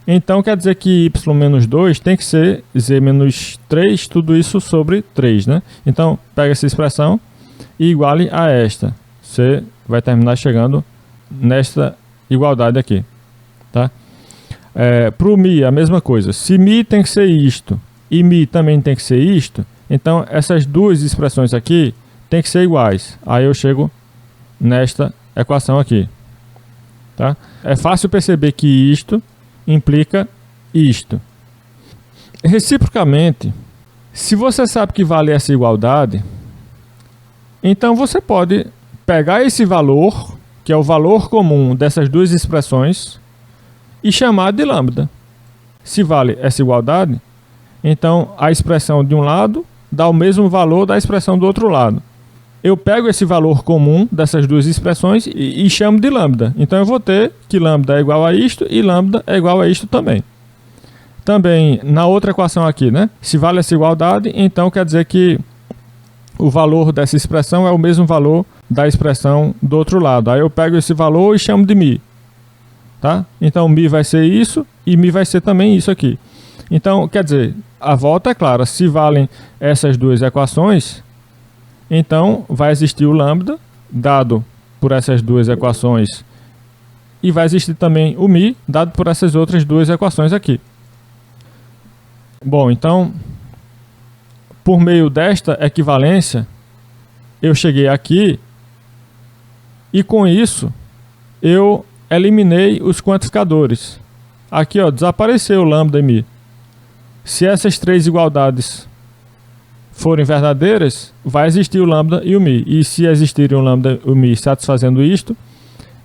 então quer dizer que y menos 2 tem que ser z menos 3, tudo isso sobre 3, né? Então pega essa expressão e iguale a esta. Você vai terminar chegando nesta igualdade aqui, tá? Para o mi a mesma coisa. Se mi tem que ser isto e mi também tem que ser isto, então essas duas expressões aqui tem que ser iguais. Aí eu chego nesta equação aqui, tá? É fácil perceber que isto implica isto. Reciprocamente, se você sabe que vale essa igualdade, então você pode pegar esse valor, que é o valor comum dessas duas expressões, e chamar de lambda. Se vale essa igualdade, então a expressão de um lado dá o mesmo valor da expressão do outro lado. Eu pego esse valor comum dessas duas expressões e chamo de lambda. Então eu vou ter que lambda é igual a isto e lambda é igual a isto também. Também na outra equação aqui, né? Se vale essa igualdade, então quer dizer que o valor dessa expressão é o mesmo valor da expressão do outro lado. Aí eu pego esse valor e chamo de mi. Tá? Então mi vai ser isso e mi vai ser também isso aqui. Então, quer dizer, a volta é clara. Se valem essas duas equações, então vai existir o lambda, dado por essas duas equações, e vai existir também o mi, dado por essas outras duas equações aqui. Bom, então, por meio desta equivalência, eu cheguei aqui, e com isso, eu eliminei os quantificadores. Aqui, ó, desapareceu o lambda e mi. Se essas três igualdades forem verdadeiras, vai existir o lambda e o mi. E se existirem o lambda e o mi satisfazendo isto,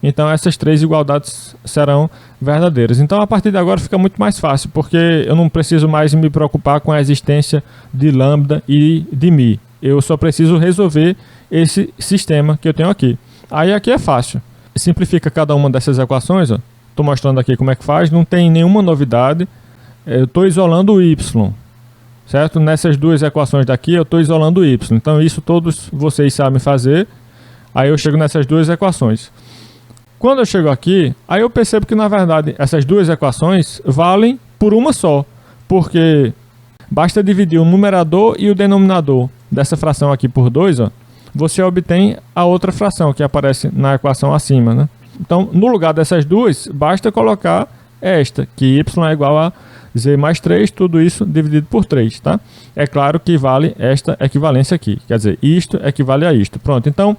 então essas três igualdades serão verdadeiras. Então a partir de agora fica muito mais fácil, porque eu não preciso mais me preocupar com a existência de lambda e de mi. Eu só preciso resolver esse sistema que eu tenho aqui. Aí aqui é fácil. Simplifica cada uma dessas equações. Estou mostrando aqui como é que faz. Não tem nenhuma novidade. Eu estou isolando o y. Certo? Nessas duas equações daqui eu estou isolando o y. Então isso todos vocês sabem fazer. Aí eu chego nessas duas equações. Quando eu chego aqui, aí eu percebo que na verdade essas duas equações valem por uma só. Porque basta dividir o numerador e o denominador dessa fração aqui por 2, ó, você obtém a outra fração que aparece na equação acima, né? Então, no lugar dessas duas, basta colocar esta, que y é igual a z mais 3, tudo isso dividido por 3, tá? É claro que vale esta equivalência aqui, quer dizer, isto equivale a isto. Pronto, então,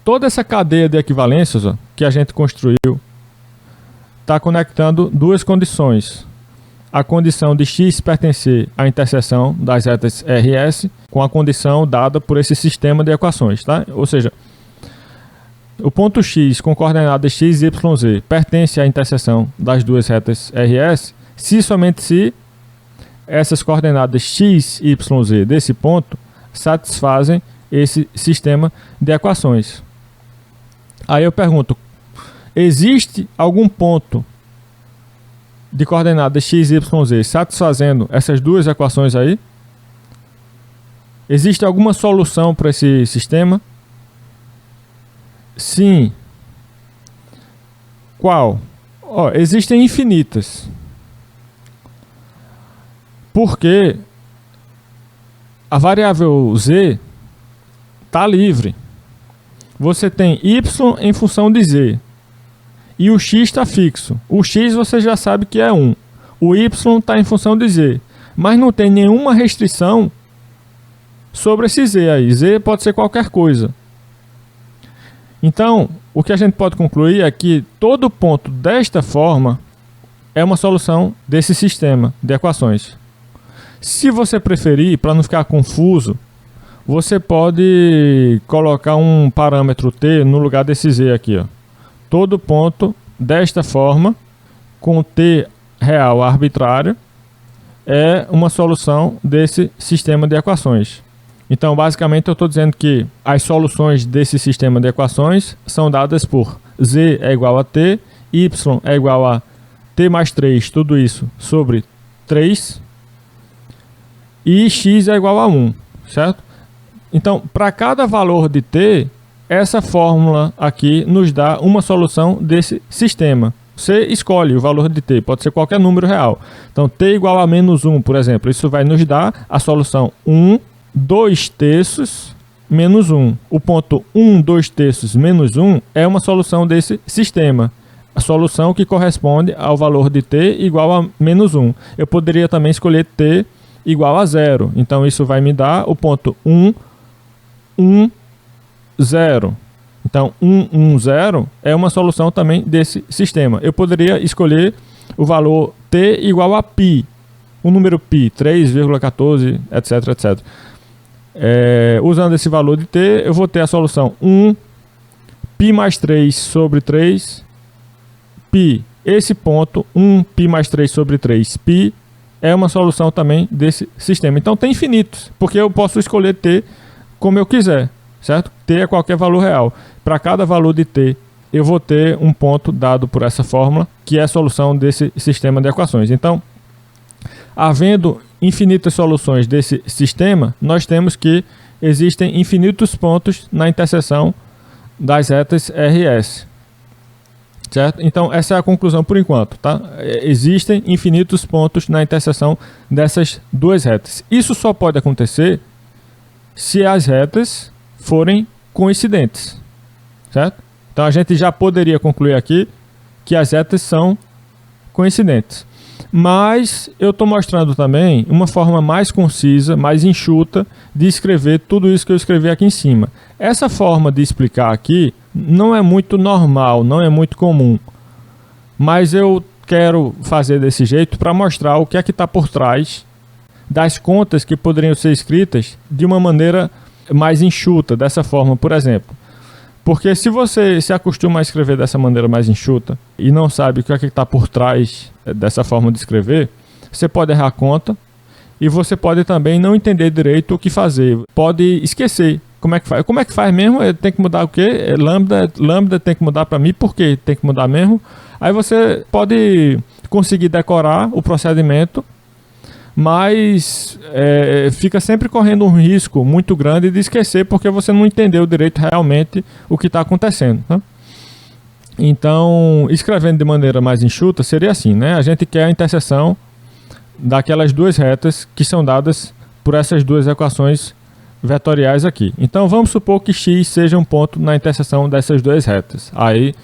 toda essa cadeia de equivalências, ó, que a gente construiu está conectando duas condições. A condição de x pertencer à interseção das retas RS com a condição dada por esse sistema de equações, tá? Ou seja, o ponto x com coordenadas x, y, z pertence à interseção das duas retas RS se somente se essas coordenadas x, y, z desse ponto satisfazem esse sistema de equações. Aí eu pergunto, existe algum ponto de coordenadas x, y, z satisfazendo essas duas equações aí? Existe alguma solução para esse sistema? Sim. Qual? Existem infinitas. Porque a variável z está livre. Você tem y em função de z. E o x está fixo. O x você já sabe que é 1. O y está em função de z. Mas não tem nenhuma restrição sobre esse z aí. Z pode ser qualquer coisa. Então, o que a gente pode concluir é que todo ponto desta forma é uma solução desse sistema de equações. Se você preferir, para não ficar confuso, você pode colocar um parâmetro t no lugar desse z aqui, ó. Todo ponto desta forma, com t real arbitrário, é uma solução desse sistema de equações. Então, basicamente, eu estou dizendo que as soluções desse sistema de equações são dadas por z é igual a t, y é igual a t mais 3, tudo isso, sobre 3, e x é igual a 1, certo? Então, para cada valor de t, essa fórmula aqui nos dá uma solução desse sistema. Você escolhe o valor de t, pode ser qualquer número real. Então, t igual a menos 1, por exemplo, isso vai nos dar a solução 1, 2 terços, menos 1. O ponto 1, 2 terços, menos 1 é uma solução desse sistema. A solução que corresponde ao valor de t igual a menos 1. Eu poderia também escolher t igual a 0. Então, isso vai me dar o ponto 1, 1, 0. Então, 1, 1, 0 é uma solução também desse sistema. Eu poderia escolher o valor t igual a π, o número π, 3,14, etc, etc. Usando esse valor de t, eu vou ter a solução 1, π mais 3 sobre 3, π. Esse ponto, 1, π mais 3 sobre 3, π, é uma solução também desse sistema. Então, tem infinitos, porque eu posso escolher t como eu quiser, certo? T é qualquer valor real. Para cada valor de t, eu vou ter um ponto dado por essa fórmula, que é a solução desse sistema de equações. Então, havendo infinitas soluções desse sistema, nós temos que existem infinitos pontos na interseção das retas RS. Certo? Então, essa é a conclusão por enquanto. Tá? Existem infinitos pontos na interseção dessas duas retas. Isso só pode acontecer se as retas forem coincidentes. Certo? Então, a gente já poderia concluir aqui que as retas são coincidentes. Mas eu estou mostrando também uma forma mais concisa, mais enxuta de escrever tudo isso que eu escrevi aqui em cima. Essa forma de explicar aqui não é muito normal, não é muito comum. Mas eu quero fazer desse jeito para mostrar o que é que está por trás das contas que poderiam ser escritas de uma maneira mais enxuta, dessa forma, por exemplo. Porque se você se acostuma a escrever dessa maneira mais enxuta e não sabe o que é que está por trás dessa forma de escrever, você pode errar a conta e você pode também não entender direito o que fazer. Pode esquecer como é que faz. Como é que faz mesmo? Tem que mudar o quê? Lambda tem que mudar para mim, por quê? Tem que mudar mesmo. Aí você pode conseguir decorar o procedimento, mas fica sempre correndo um risco muito grande de esquecer, porque você não entendeu direito realmente o que está acontecendo, né? Então, escrevendo de maneira mais enxuta, seria assim, né? A gente quer a interseção daquelas duas retas que são dadas por essas duas equações vetoriais aqui. Então, vamos supor que x seja um ponto na interseção dessas duas retas. Aí,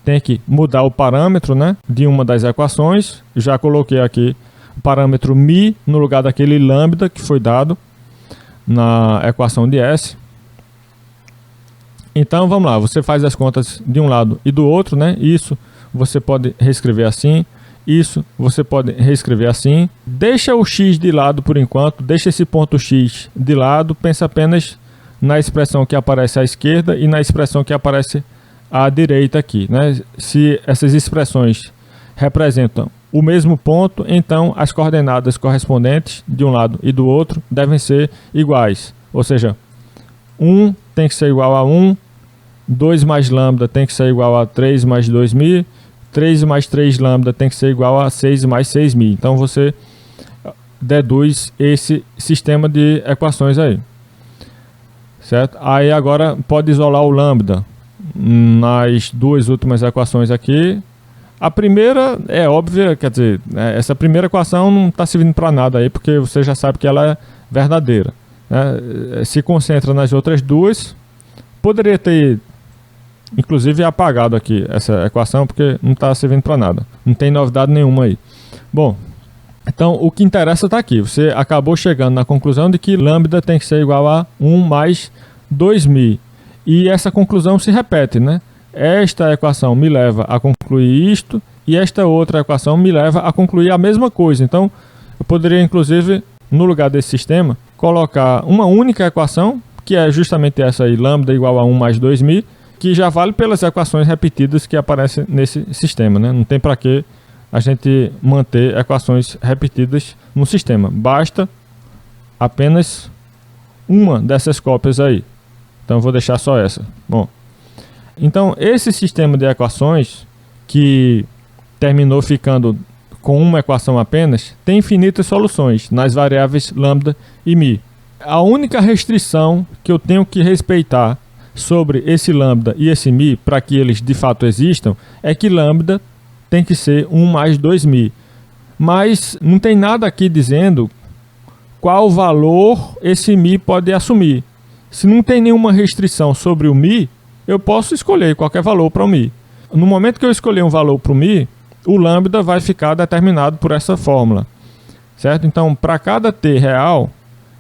tem que mudar o parâmetro, né, de uma das equações. Já coloquei aqui o parâmetro μ no lugar daquele lambda que foi dado na equação de S. Então vamos lá, você faz as contas de um lado e do outro, né? Isso você pode reescrever assim. Isso você pode reescrever assim. Deixa o x de lado por enquanto, deixa esse ponto x de lado, pensa apenas na expressão que aparece à esquerda e na expressão que aparece à direita aqui, né? Se essas expressões representam o mesmo ponto, então as coordenadas correspondentes de um lado e do outro devem ser iguais. Ou seja, 1 tem que ser igual a 1, 2 mais lambda tem que ser igual a 3 mais 2.000, 3 mais 3 lambda tem que ser igual a 6 mais 6.000. Então você deduz esse sistema de equações aí. Certo? Aí agora pode isolar o lambda nas duas últimas equações aqui. A primeira é óbvia, quer dizer, essa primeira equação não está servindo para nada aí, porque você já sabe que ela é verdadeira, né? Se concentra nas outras duas. Poderia ter, inclusive, apagado aqui essa equação, porque não está servindo para nada. Não tem novidade nenhuma aí. Bom, então o que interessa está aqui. Você acabou chegando na conclusão de que lambda tem que ser igual a 1 mais 2.000. E essa conclusão se repete, né? Esta equação me leva a concluir isto e esta outra equação me leva a concluir a mesma coisa. Então, eu poderia, inclusive, no lugar desse sistema, colocar uma única equação, que é justamente essa aí, lambda igual a 1 mais 2.000, que já vale pelas equações repetidas que aparecem nesse sistema, né? Não tem para que a gente manter equações repetidas no sistema. Basta apenas uma dessas cópias aí. Então, eu vou deixar só essa. Bom, então, esse sistema de equações, que terminou ficando com uma equação apenas, tem infinitas soluções nas variáveis lambda e mi. A única restrição que eu tenho que respeitar sobre esse lambda e esse mi, para que eles de fato existam, é que lambda tem que ser 1 mais 2.000. Mas não tem nada aqui dizendo qual valor esse mi pode assumir. Se não tem nenhuma restrição sobre o mi, eu posso escolher qualquer valor para o mi. No momento que eu escolher um valor para o mi, o lambda vai ficar determinado por essa fórmula, certo? Então, para cada t real,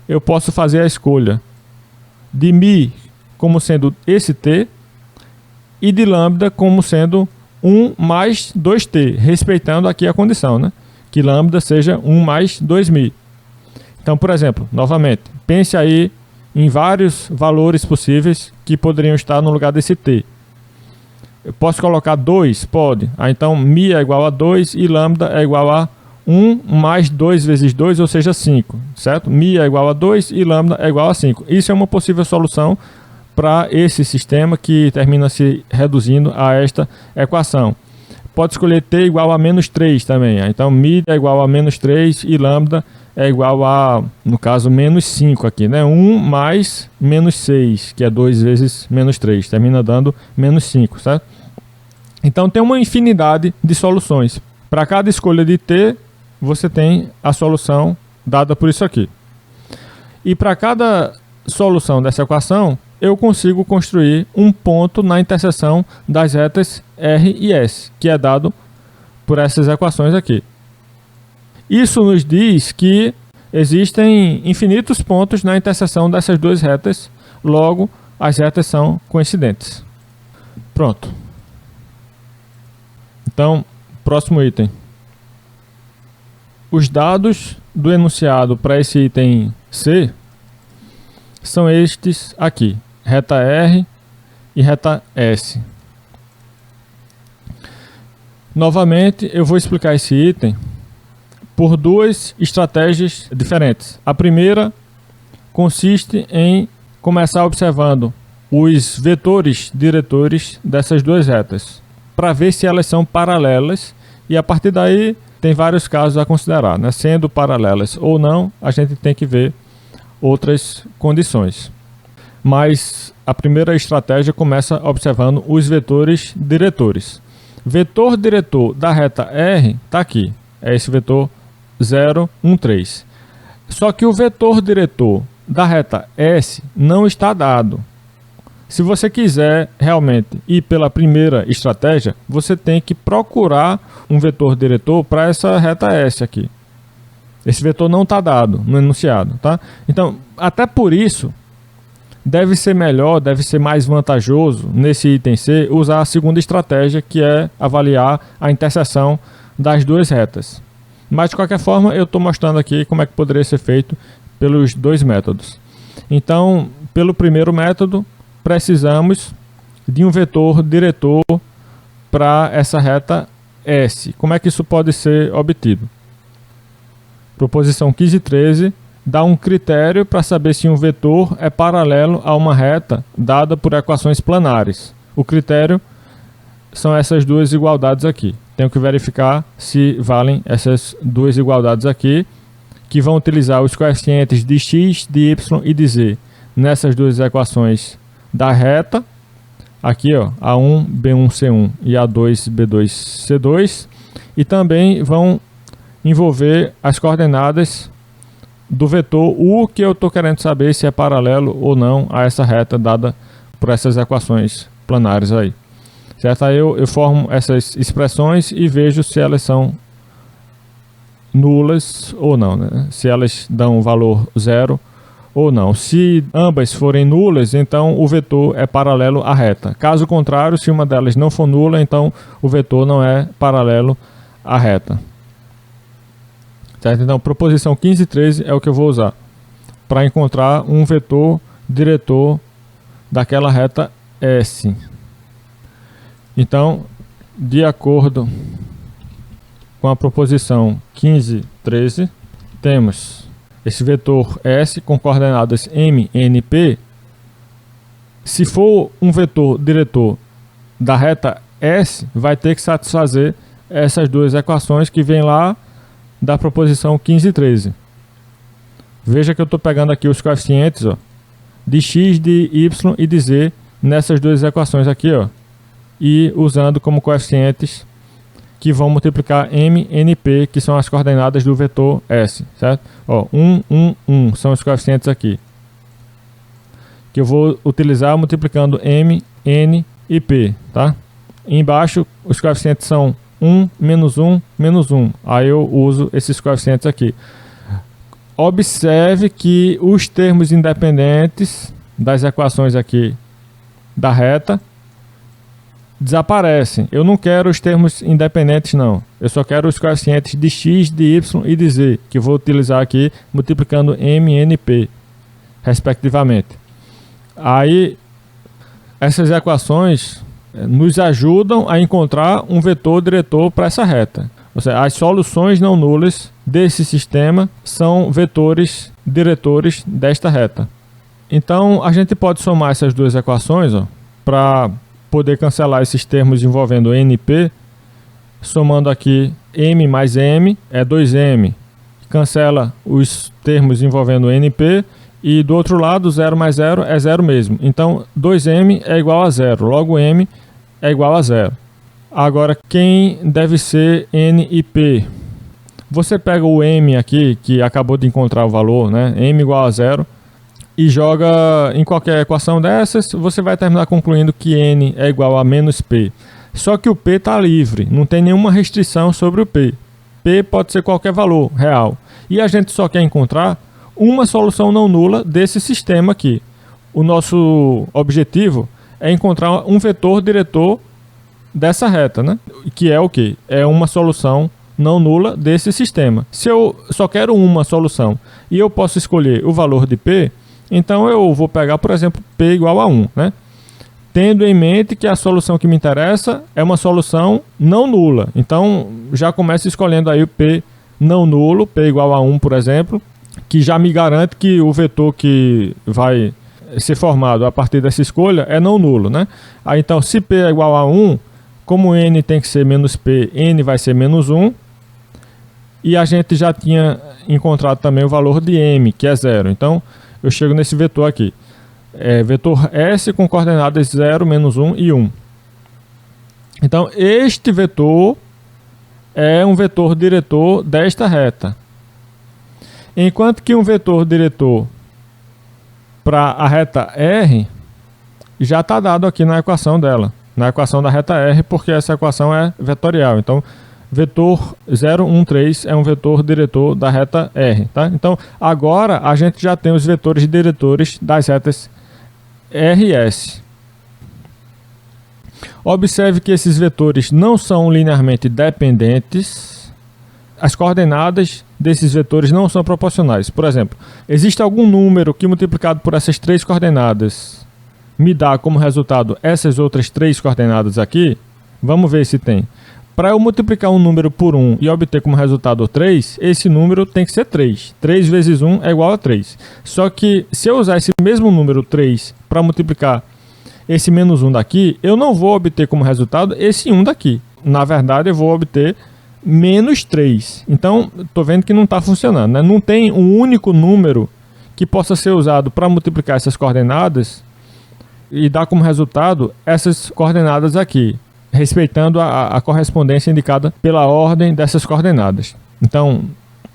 eu posso fazer a escolha de mi como sendo esse t e de lambda como sendo 1 mais 2t, respeitando aqui a condição, né? Que lambda seja 1 mais 2.000. Então, por exemplo, novamente, pense aí em vários valores possíveis que poderiam estar no lugar desse t. Eu posso colocar 2? Pode. Então, mi é igual a 2 e lambda é igual a 1 mais 2 vezes 2, ou seja, 5. Certo? Mi é igual a 2 e lambda é igual a 5. Isso é uma possível solução para esse sistema que termina se reduzindo a esta equação. Pode escolher t igual a menos 3 também. Então, mi é igual a menos 3 e lambda é igual a, no caso, menos 5 aqui, né? 1 mais menos 6, que é 2 vezes menos 3. Termina dando menos 5, certo? Então, tem uma infinidade de soluções. Para cada escolha de t, você tem a solução dada por isso aqui. E para cada solução dessa equação, eu consigo construir um ponto na interseção das retas R e S, que é dado por essas equações aqui. Isso nos diz que existem infinitos pontos na interseção dessas duas retas, logo as retas são coincidentes. Pronto. Então, próximo item. Os dados do enunciado para esse item C são estes aqui, reta R e reta S. Novamente, eu vou explicar esse item por duas estratégias diferentes. A primeira consiste em começar observando os vetores diretores dessas duas retas, para ver se elas são paralelas, e a partir daí tem vários casos a considerar, né? Sendo paralelas ou não, a gente tem que ver outras condições. Mas a primeira estratégia começa observando os vetores diretores. Vetor diretor da reta R está aqui, é esse vetor 0, 1, 3. Só que o vetor diretor da reta S não está dado. Se você quiser realmente ir pela primeira estratégia, você tem que procurar um vetor diretor para essa reta S aqui. Esse vetor não está dado no enunciado, tá? Então, até por isso, deve ser melhor, deve ser mais vantajoso nesse item C usar a segunda estratégia, que é avaliar a interseção das duas retas. Mas de qualquer forma eu estou mostrando aqui como é que poderia ser feito pelos dois métodos. Então, pelo primeiro método, precisamos de um vetor diretor para essa reta S. Como é que isso pode ser obtido? Proposição 15 e 13 dá um critério para saber se um vetor é paralelo a uma reta dada por equações planares. O critério são essas duas igualdades aqui. Tenho que verificar se valem essas duas igualdades aqui, que vão utilizar os coeficientes de x, de y e de z nessas duas equações da reta. Aqui, ó, A1, B1, C1 e A2, B2, C2. E também vão envolver as coordenadas do vetor U, que eu estou querendo saber se é paralelo ou não a essa reta dada por essas equações planares aí. Certo? Aí eu formo essas expressões e vejo se elas são nulas ou não, né? Se elas dão um valor zero ou não. Se ambas forem nulas, então o vetor é paralelo à reta. Caso contrário, se uma delas não for nula, então o vetor não é paralelo à reta. Certo? Então, proposição 15 e 13 é o que eu vou usar para encontrar um vetor diretor daquela reta S. Então, de acordo com a proposição 15 e 13, temos esse vetor S com coordenadas M, N, P. Se for um vetor diretor da reta S, vai ter que satisfazer essas duas equações que vêm lá da proposição 15 e 13. Veja que eu estou pegando aqui os coeficientes, ó, de x, de y e de z nessas duas equações aqui, ó, e usando como coeficientes que vão multiplicar m, n, p, que são as coordenadas do vetor S, certo? Ó, 1, 1, 1 são os coeficientes aqui, que eu vou utilizar multiplicando m, n e p, tá? Embaixo os coeficientes são 1, menos 1, menos 1. Aí eu uso esses coeficientes aqui. Observe que os termos independentes das equações aqui da reta desaparecem. Eu não quero os termos independentes, não. Eu só quero os coeficientes de x, de y e de z, que eu vou utilizar aqui multiplicando m, n, p, respectivamente. Aí, essas equações nos ajudam a encontrar um vetor diretor para essa reta. Ou seja, as soluções não nulas desse sistema são vetores diretores desta reta. Então, a gente pode somar essas duas equações para poder cancelar esses termos envolvendo n e p. Somando aqui m mais m é 2m. Cancela os termos envolvendo n e p. E do outro lado, 0 mais 0 é 0 mesmo. Então, 2m é igual a 0. Logo, m é igual a 0. Agora, quem deve ser n e p? Você pega o m aqui, que acabou de encontrar o valor, né? M igual a 0. E joga em qualquer equação dessas, você vai terminar concluindo que n é igual a menos p. Só que o p está livre, não tem nenhuma restrição sobre o p. P pode ser qualquer valor real. E a gente só quer encontrar uma solução não nula desse sistema aqui. O nosso objetivo é encontrar um vetor diretor dessa reta, né? Que é o quê? É uma solução não nula desse sistema. Se eu só quero uma solução e eu posso escolher o valor de p, então eu vou pegar, por exemplo, p igual a 1, né? Tendo em mente que a solução que me interessa é uma solução não nula. Então, já começo escolhendo aí o p não nulo, p igual a 1, por exemplo, que já me garante que o vetor que vai ser formado a partir dessa escolha é não nulo, né? Aí, então, se p é igual a 1, como n tem que ser menos p, n vai ser menos 1. E a gente já tinha encontrado também o valor de m, que é 0. Então, eu chego nesse vetor aqui. Vetor S com coordenadas 0, menos 1 e 1. Então, este vetor é um vetor diretor desta reta. Enquanto que um vetor diretor para a reta R já está dado aqui na equação dela. Na equação da reta R, porque essa equação é vetorial. Então, vetor 0, 1, 3 é um vetor diretor da reta R. Tá? Então, agora a gente já tem os vetores diretores das retas RS. Observe que esses vetores não são linearmente dependentes. As coordenadas desses vetores não são proporcionais. Por exemplo, existe algum número que multiplicado por essas 3 coordenadas me dá como resultado essas outras 3 coordenadas aqui? Vamos ver se tem. Para eu multiplicar um número por 1 e obter como resultado 3, esse número tem que ser 3. 3 vezes 1 é igual a 3. Só que se eu usar esse mesmo número 3 para multiplicar esse menos 1 daqui, eu não vou obter como resultado esse 1 daqui. Na verdade, eu vou obter menos 3. Então, estou vendo que não está funcionando, né? Não tem um único número que possa ser usado para multiplicar essas coordenadas e dar como resultado essas coordenadas aqui, respeitando a correspondência indicada pela ordem dessas coordenadas. Então,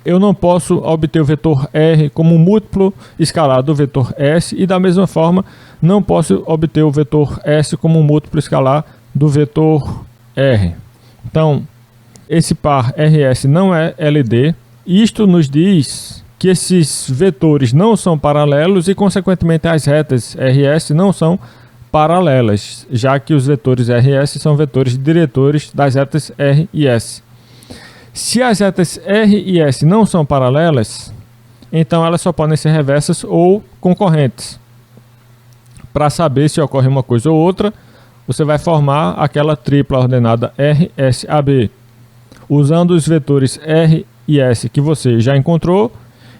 eu não posso obter o vetor R como um múltiplo escalar do vetor S e, da mesma forma, não posso obter o vetor S como um múltiplo escalar do vetor R. Então, esse par RS não é LD. Isto nos diz que esses vetores não são paralelos e, consequentemente, as retas RS não são paralelas, já que os vetores RS são vetores diretores das retas R e S. Se as retas R e S não são paralelas, então elas só podem ser reversas ou concorrentes. Para saber se ocorre uma coisa ou outra, você vai formar aquela tripla ordenada RSAB, usando os vetores R e S que você já encontrou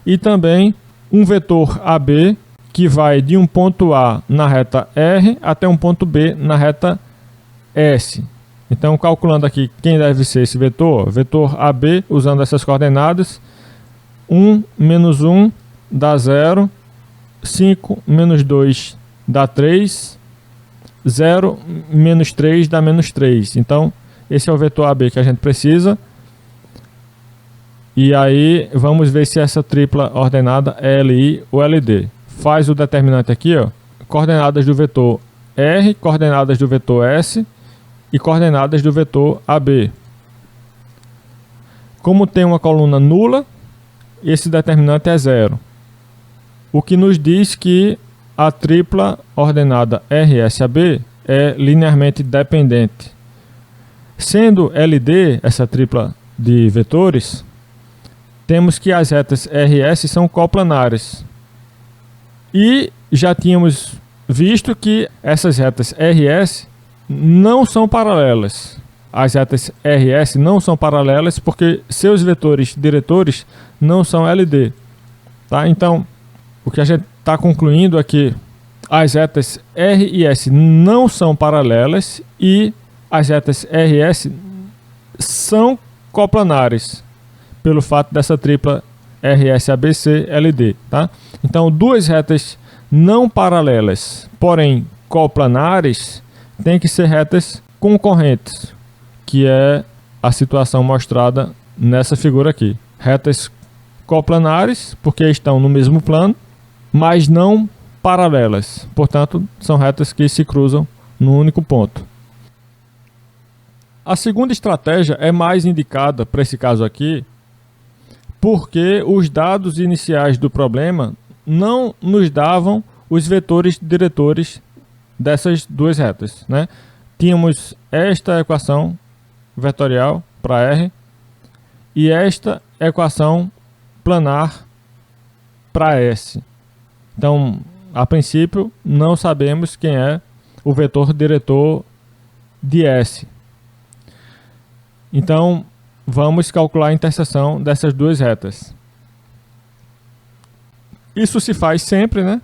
e também um vetor AB que vai de um ponto A na reta R até um ponto B na reta S. Então, calculando aqui quem deve ser esse vetor, vetor AB, usando essas coordenadas, 1 menos 1 dá 0, 5 menos 2 dá 3, 0 menos 3 dá menos 3. Então, esse é o vetor AB que a gente precisa. E aí, vamos ver se essa tripla ordenada é LI ou LD. Faz o determinante aqui, ó, coordenadas do vetor R, coordenadas do vetor S e coordenadas do vetor AB. Como tem uma coluna nula, esse determinante é 0. O que nos diz que a tripla ordenada RSAB é linearmente dependente. Sendo LD, essa tripla de vetores, temos que as retas RS são coplanares. E já tínhamos visto que essas retas RS não são paralelas. As retas RS não são paralelas porque seus vetores diretores não são LD. Tá? Então, o que a gente está concluindo é que as retas R e S não são paralelas e as retas RS são coplanares, pelo fato dessa tripla RSABC-LD. Tá? Então, duas retas não paralelas, porém coplanares, tem que ser retas concorrentes, que é a situação mostrada nessa figura aqui. Retas coplanares, porque estão no mesmo plano, mas não paralelas. Portanto, são retas que se cruzam num único ponto. A segunda estratégia é mais indicada para esse caso aqui, porque os dados iniciais do problema não nos davam os vetores diretores dessas duas retas, né? Tínhamos esta equação vetorial para R e esta equação planar para S. Então, a princípio, não sabemos quem é o vetor diretor de S. Então, vamos calcular a interseção dessas duas retas. Isso se faz sempre, né?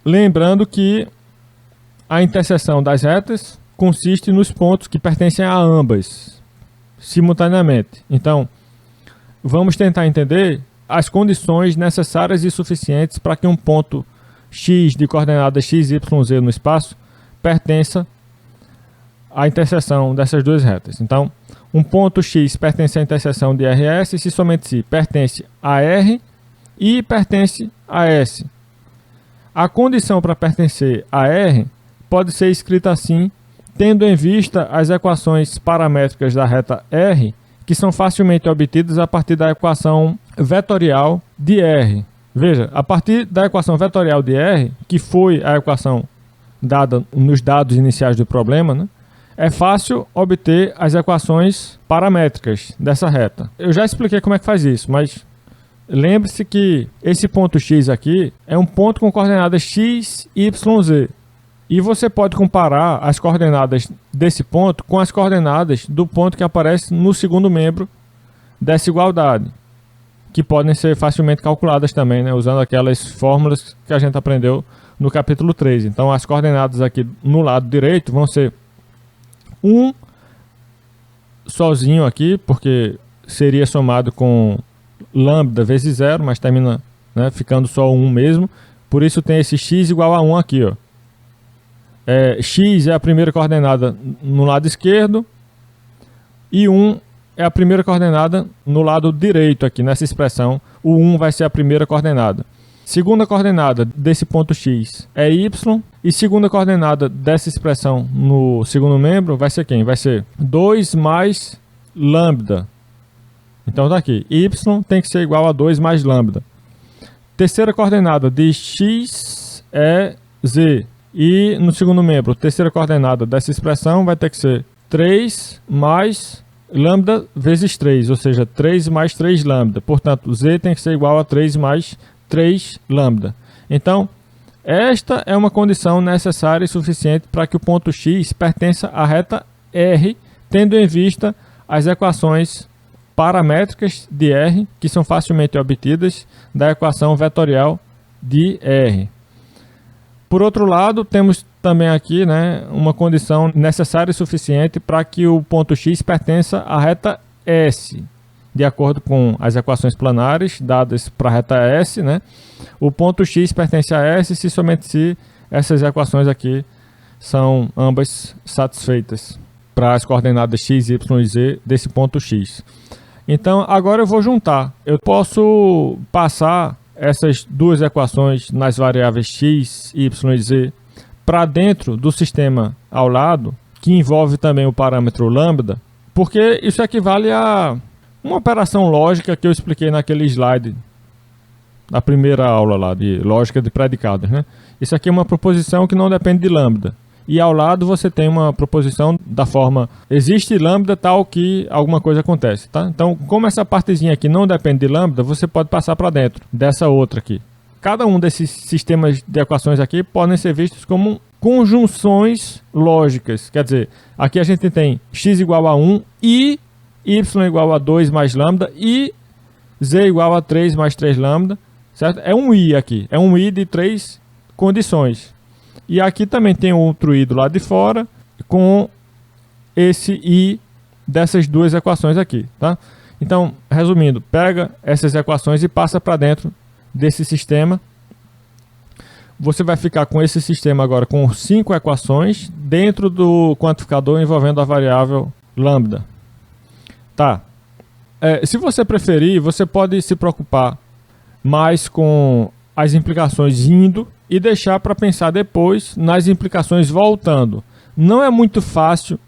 Lembrando que a interseção das retas consiste nos pontos que pertencem a ambas, simultaneamente. Então, vamos tentar entender as condições necessárias e suficientes para que um ponto x de coordenadas x, y, z no espaço pertença à interseção dessas duas retas. Então, um ponto x pertence à interseção de RS se somente se pertence a R e pertence a S. A condição para pertencer a R pode ser escrita assim, tendo em vista as equações paramétricas da reta R, que são facilmente obtidas a partir da equação vetorial de R. Veja, a partir da equação vetorial de R, que foi a equação dada nos dados iniciais do problema, né, é fácil obter as equações paramétricas dessa reta. Eu já expliquei como é que faz isso, mas lembre-se que esse ponto x aqui é um ponto com coordenadas x, y, z. E você pode comparar as coordenadas desse ponto com as coordenadas do ponto que aparece no segundo membro dessa igualdade, que podem ser facilmente calculadas também, né, usando aquelas fórmulas que a gente aprendeu no capítulo 3. Então, as coordenadas aqui no lado direito vão ser 1 sozinho aqui, porque seria somado com lambda vezes 0, mas termina, né, ficando só 1 mesmo. Por isso tem esse x igual a 1 aqui, ó. X é a primeira coordenada no lado esquerdo e 1 é a primeira coordenada no lado direito aqui, nessa expressão. O 1 vai ser a primeira coordenada. Segunda coordenada desse ponto x é y. E segunda coordenada dessa expressão no segundo membro vai ser quem? Vai ser 2 mais lambda. Então tá aqui. Y tem que ser igual a 2 mais lambda. Terceira coordenada de x é z. E no segundo membro, terceira coordenada dessa expressão vai ter que ser 3 mais lambda vezes 3, ou seja, 3 mais 3 lambda. Portanto, z tem que ser igual a 3 mais 3 lambda. Então, esta é uma condição necessária e suficiente para que o ponto x pertença à reta R, tendo em vista as equações paramétricas de R, que são facilmente obtidas da equação vetorial de R. Por outro lado, temos também aqui, né, uma condição necessária e suficiente para que o ponto x pertença à reta S. De acordo com as equações planares dadas para a reta S, né, o ponto x pertence a S se somente se essas equações aqui são ambas satisfeitas para as coordenadas x, y e z desse ponto x. Então, agora eu vou juntar. Eu posso passar essas duas equações nas variáveis x, y e z para dentro do sistema ao lado, que envolve também o parâmetro lambda, porque isso equivale a uma operação lógica que eu expliquei naquele slide da primeira aula lá de lógica de predicados, né? Isso aqui é uma proposição que não depende de lambda. E ao lado você tem uma proposição da forma existe lambda tal que alguma coisa acontece, tá? Então, como essa partezinha aqui não depende de lambda, você pode passar para dentro dessa outra aqui. Cada um desses sistemas de equações aqui podem ser vistos como conjunções lógicas. Quer dizer, aqui a gente tem x igual a 1 e y igual a 2 mais lambda e z igual a 3 mais 3 lambda, certo? É um i aqui, é um i de 3 condições. E aqui também tem outro i do lado de fora com esse i dessas duas equações aqui, tá? Então, resumindo, pega essas equações e passa para dentro desse sistema. Você vai ficar com esse sistema agora com 5 equações dentro do quantificador envolvendo a variável lambda. Tá. Se você preferir, você pode se preocupar mais com as implicações indo e deixar para pensar depois nas implicações voltando. Não é muito fácil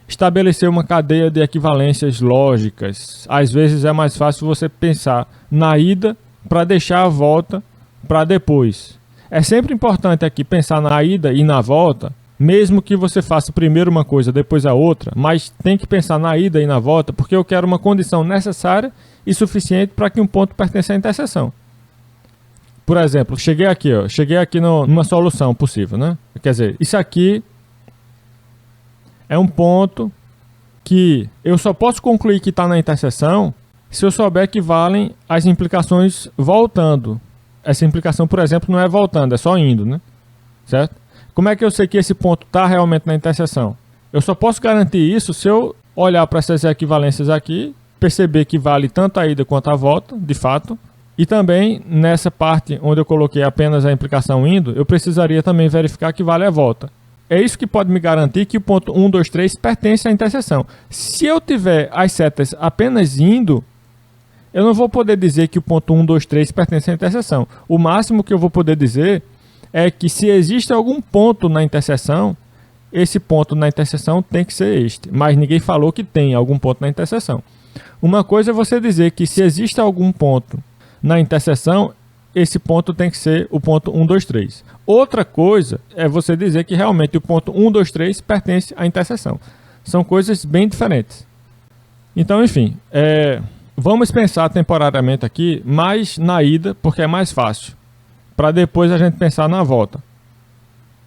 estabelecer uma cadeia de equivalências lógicas. Às vezes é mais fácil você pensar na ida para deixar a volta para depois. É sempre importante aqui pensar na ida e na volta, mesmo que você faça primeiro uma coisa, depois a outra, mas tem que pensar na ida e na volta, porque eu quero uma condição necessária e suficiente para que um ponto pertença à interseção. Por exemplo, cheguei aqui numa solução possível, né? Quer dizer, isso aqui é um ponto que eu só posso concluir que está na interseção se eu souber que valem as implicações voltando. Essa implicação, por exemplo, não é voltando, é só indo, né? Certo? Como é que eu sei que esse ponto está realmente na interseção? Eu só posso garantir isso se eu olhar para essas equivalências aqui, perceber que vale tanto a ida quanto a volta, de fato. E também, nessa parte onde eu coloquei apenas a implicação indo, eu precisaria também verificar que vale a volta. É isso que pode me garantir que o ponto 1, 2, 3 pertence à interseção. Se eu tiver as setas apenas indo, eu não vou poder dizer que o ponto 1, 2, 3 pertence à interseção. O máximo que eu vou poder dizer é que se existe algum ponto na interseção, esse ponto na interseção tem que ser este. Mas ninguém falou que tem algum ponto na interseção. Uma coisa é você dizer que se existe algum ponto na interseção, esse ponto tem que ser o ponto 1, 2, 3. Outra coisa é você dizer que realmente o ponto 1, 2, 3 pertence à interseção. São coisas bem diferentes. Então, enfim, vamos pensar temporariamente aqui mais na ida, porque é mais fácil, para depois a gente pensar na volta.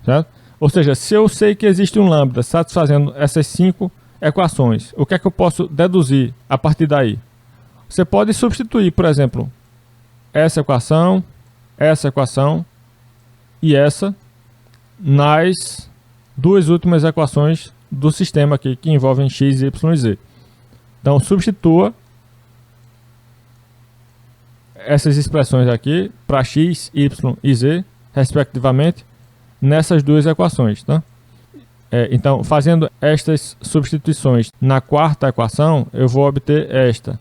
Certo? Ou seja, se eu sei que existe um lambda satisfazendo essas 5 equações, o que é que eu posso deduzir a partir daí? Você pode substituir, por exemplo, essa equação e essa nas duas últimas equações do sistema aqui, que envolvem x, y e z. Então, substitua essas expressões aqui para x, y e z, respectivamente, nessas duas equações. Tá? Então, fazendo estas substituições na quarta equação, eu vou obter esta.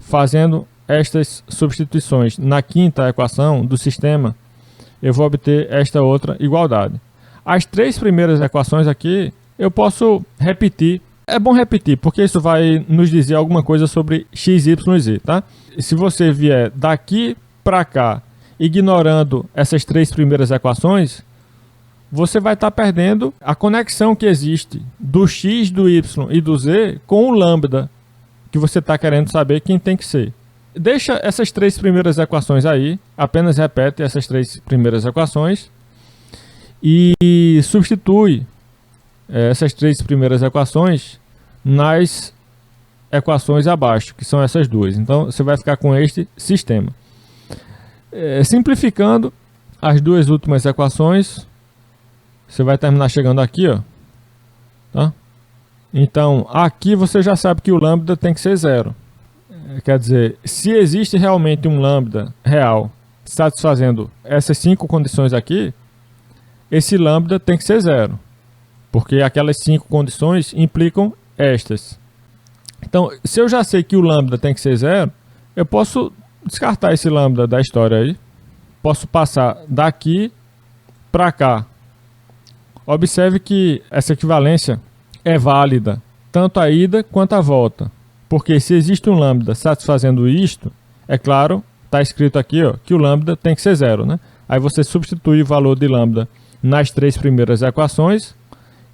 Fazendo estas substituições na quinta equação do sistema, eu vou obter esta outra igualdade. As 3 primeiras equações aqui, eu posso repetir. É bom repetir, porque isso vai nos dizer alguma coisa sobre x, y e z. Tá? Se você vier daqui para cá, ignorando essas 3 primeiras equações, você vai estar perdendo a conexão que existe do x, do y e do z com o lambda, que você está querendo saber quem tem que ser. Deixa essas 3 primeiras equações aí, apenas repete essas 3 primeiras equações e substitui essas 3 primeiras equações nas equações abaixo, que são essas duas. Então você vai ficar com este sistema. Simplificando as duas últimas equações, você vai terminar chegando aqui, ó. Tá? Então, aqui você já sabe que o lambda tem que ser 0. Quer dizer, se existe realmente um lambda real satisfazendo essas 5 condições aqui, esse lambda tem que ser 0. Porque aquelas 5 condições implicam estas. Então, se eu já sei que o lambda tem que ser 0, eu posso descartar esse lambda da história aí. Posso passar daqui para cá. Observe que essa equivalência é válida tanto a ida quanto a volta. Porque se existe um lambda satisfazendo isto, é claro, está escrito aqui ó, que o lambda tem que ser 0. Né? Aí você substitui o valor de lambda nas 3 primeiras equações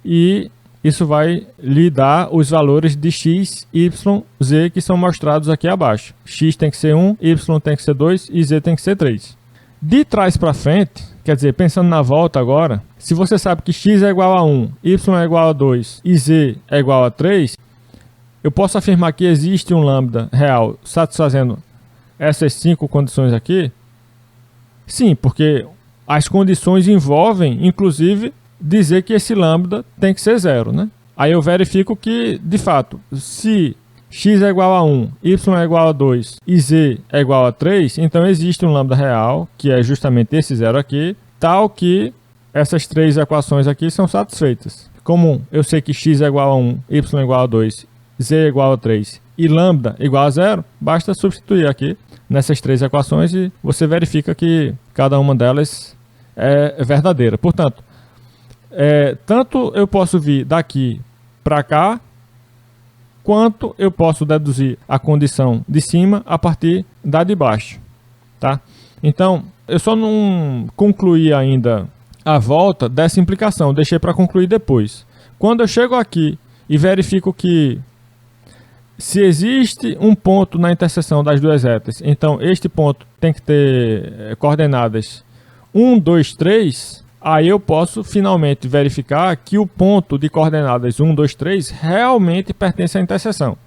e isso vai lhe dar os valores de x, y, z que são mostrados aqui abaixo. X tem que ser 1, y tem que ser 2 e z tem que ser 3. De trás para frente, quer dizer, pensando na volta agora, se você sabe que x é igual a 1, y é igual a 2 e z é igual a 3, eu posso afirmar que existe um lambda real satisfazendo essas 5 condições aqui? Sim, porque as condições envolvem, inclusive, dizer que esse lambda tem que ser 0. Né? Aí eu verifico que, de fato, se x é igual a 1, y é igual a 2 e z é igual a 3, então existe um lambda real, que é justamente esse 0 aqui, tal que essas 3 equações aqui são satisfeitas. Como eu sei que x é igual a 1, y é igual a 2, z é igual a 3 e lambda igual a 0, basta substituir aqui nessas 3 equações e você verifica que cada uma delas é verdadeira. Portanto, tanto eu posso vir daqui para cá, quanto eu posso deduzir a condição de cima a partir da de baixo. Tá? Então, eu só não concluí ainda a volta dessa implicação, deixei para concluir depois. Quando eu chego aqui e verifico que se existe um ponto na interseção das duas retas, então este ponto tem que ter coordenadas 1, 2, 3, aí eu posso finalmente verificar que o ponto de coordenadas 1, 2, 3 realmente pertence à interseção.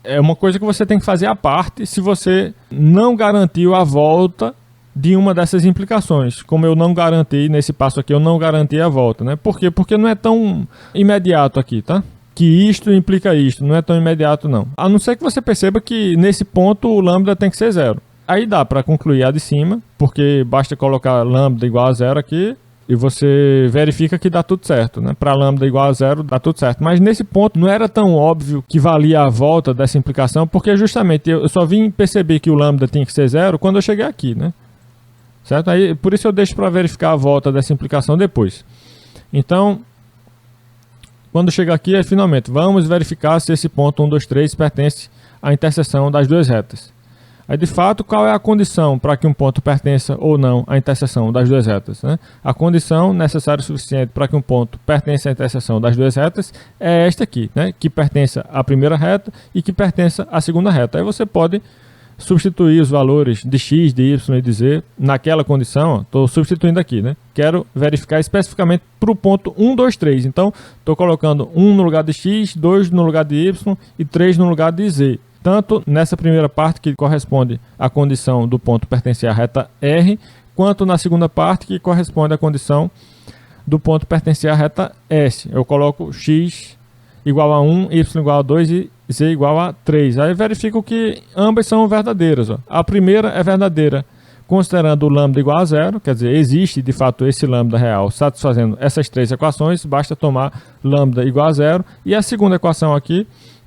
É uma coisa que você tem que fazer à parte se você não garantiu a volta de uma dessas implicações. Como eu não garanti, nesse passo aqui, eu não garanti a volta. Né? Por quê? Porque não é tão imediato aqui, tá? Que isto implica isto, não é tão imediato não. A não ser que você perceba que nesse ponto o lambda tem que ser 0. Aí dá para concluir a de cima, porque basta colocar lambda igual a 0 aqui, e você verifica que dá tudo certo, né? Para lambda igual a 0, dá tudo certo. Mas nesse ponto não era tão óbvio que valia a volta dessa implicação, porque justamente eu só vim perceber que o lambda tinha que ser 0 quando eu cheguei aqui, né? Certo? Aí, por isso eu deixo para verificar a volta dessa implicação depois. Então, quando chegar aqui, finalmente, vamos verificar se esse ponto 1, 2, 3 pertence à interseção das duas retas. Aí, de fato, qual é a condição para que um ponto pertença ou não à interseção das duas retas, né? A condição necessária e suficiente para que um ponto pertença à interseção das duas retas é esta aqui, né? Que pertença à primeira reta e que pertença à segunda reta. Aí você pode substituir os valores de x, de y e de z naquela condição. Estou substituindo aqui, né? Quero verificar especificamente para o ponto 1, 2, 3. Então, estou colocando 1 no lugar de x, 2 no lugar de y e 3 no lugar de z. Tanto nessa primeira parte, que corresponde à condição do ponto pertencer à reta R, quanto na segunda parte, que corresponde à condição do ponto pertencer à reta S. Eu coloco x igual a 1, y igual a 2 e z igual a 3. Aí verifico que ambas são verdadeiras. Ó. A primeira é verdadeira considerando o lambda igual a zero, quer dizer, existe de fato esse lambda real satisfazendo essas três equações, basta tomar lambda igual a zero. E a segunda equação aqui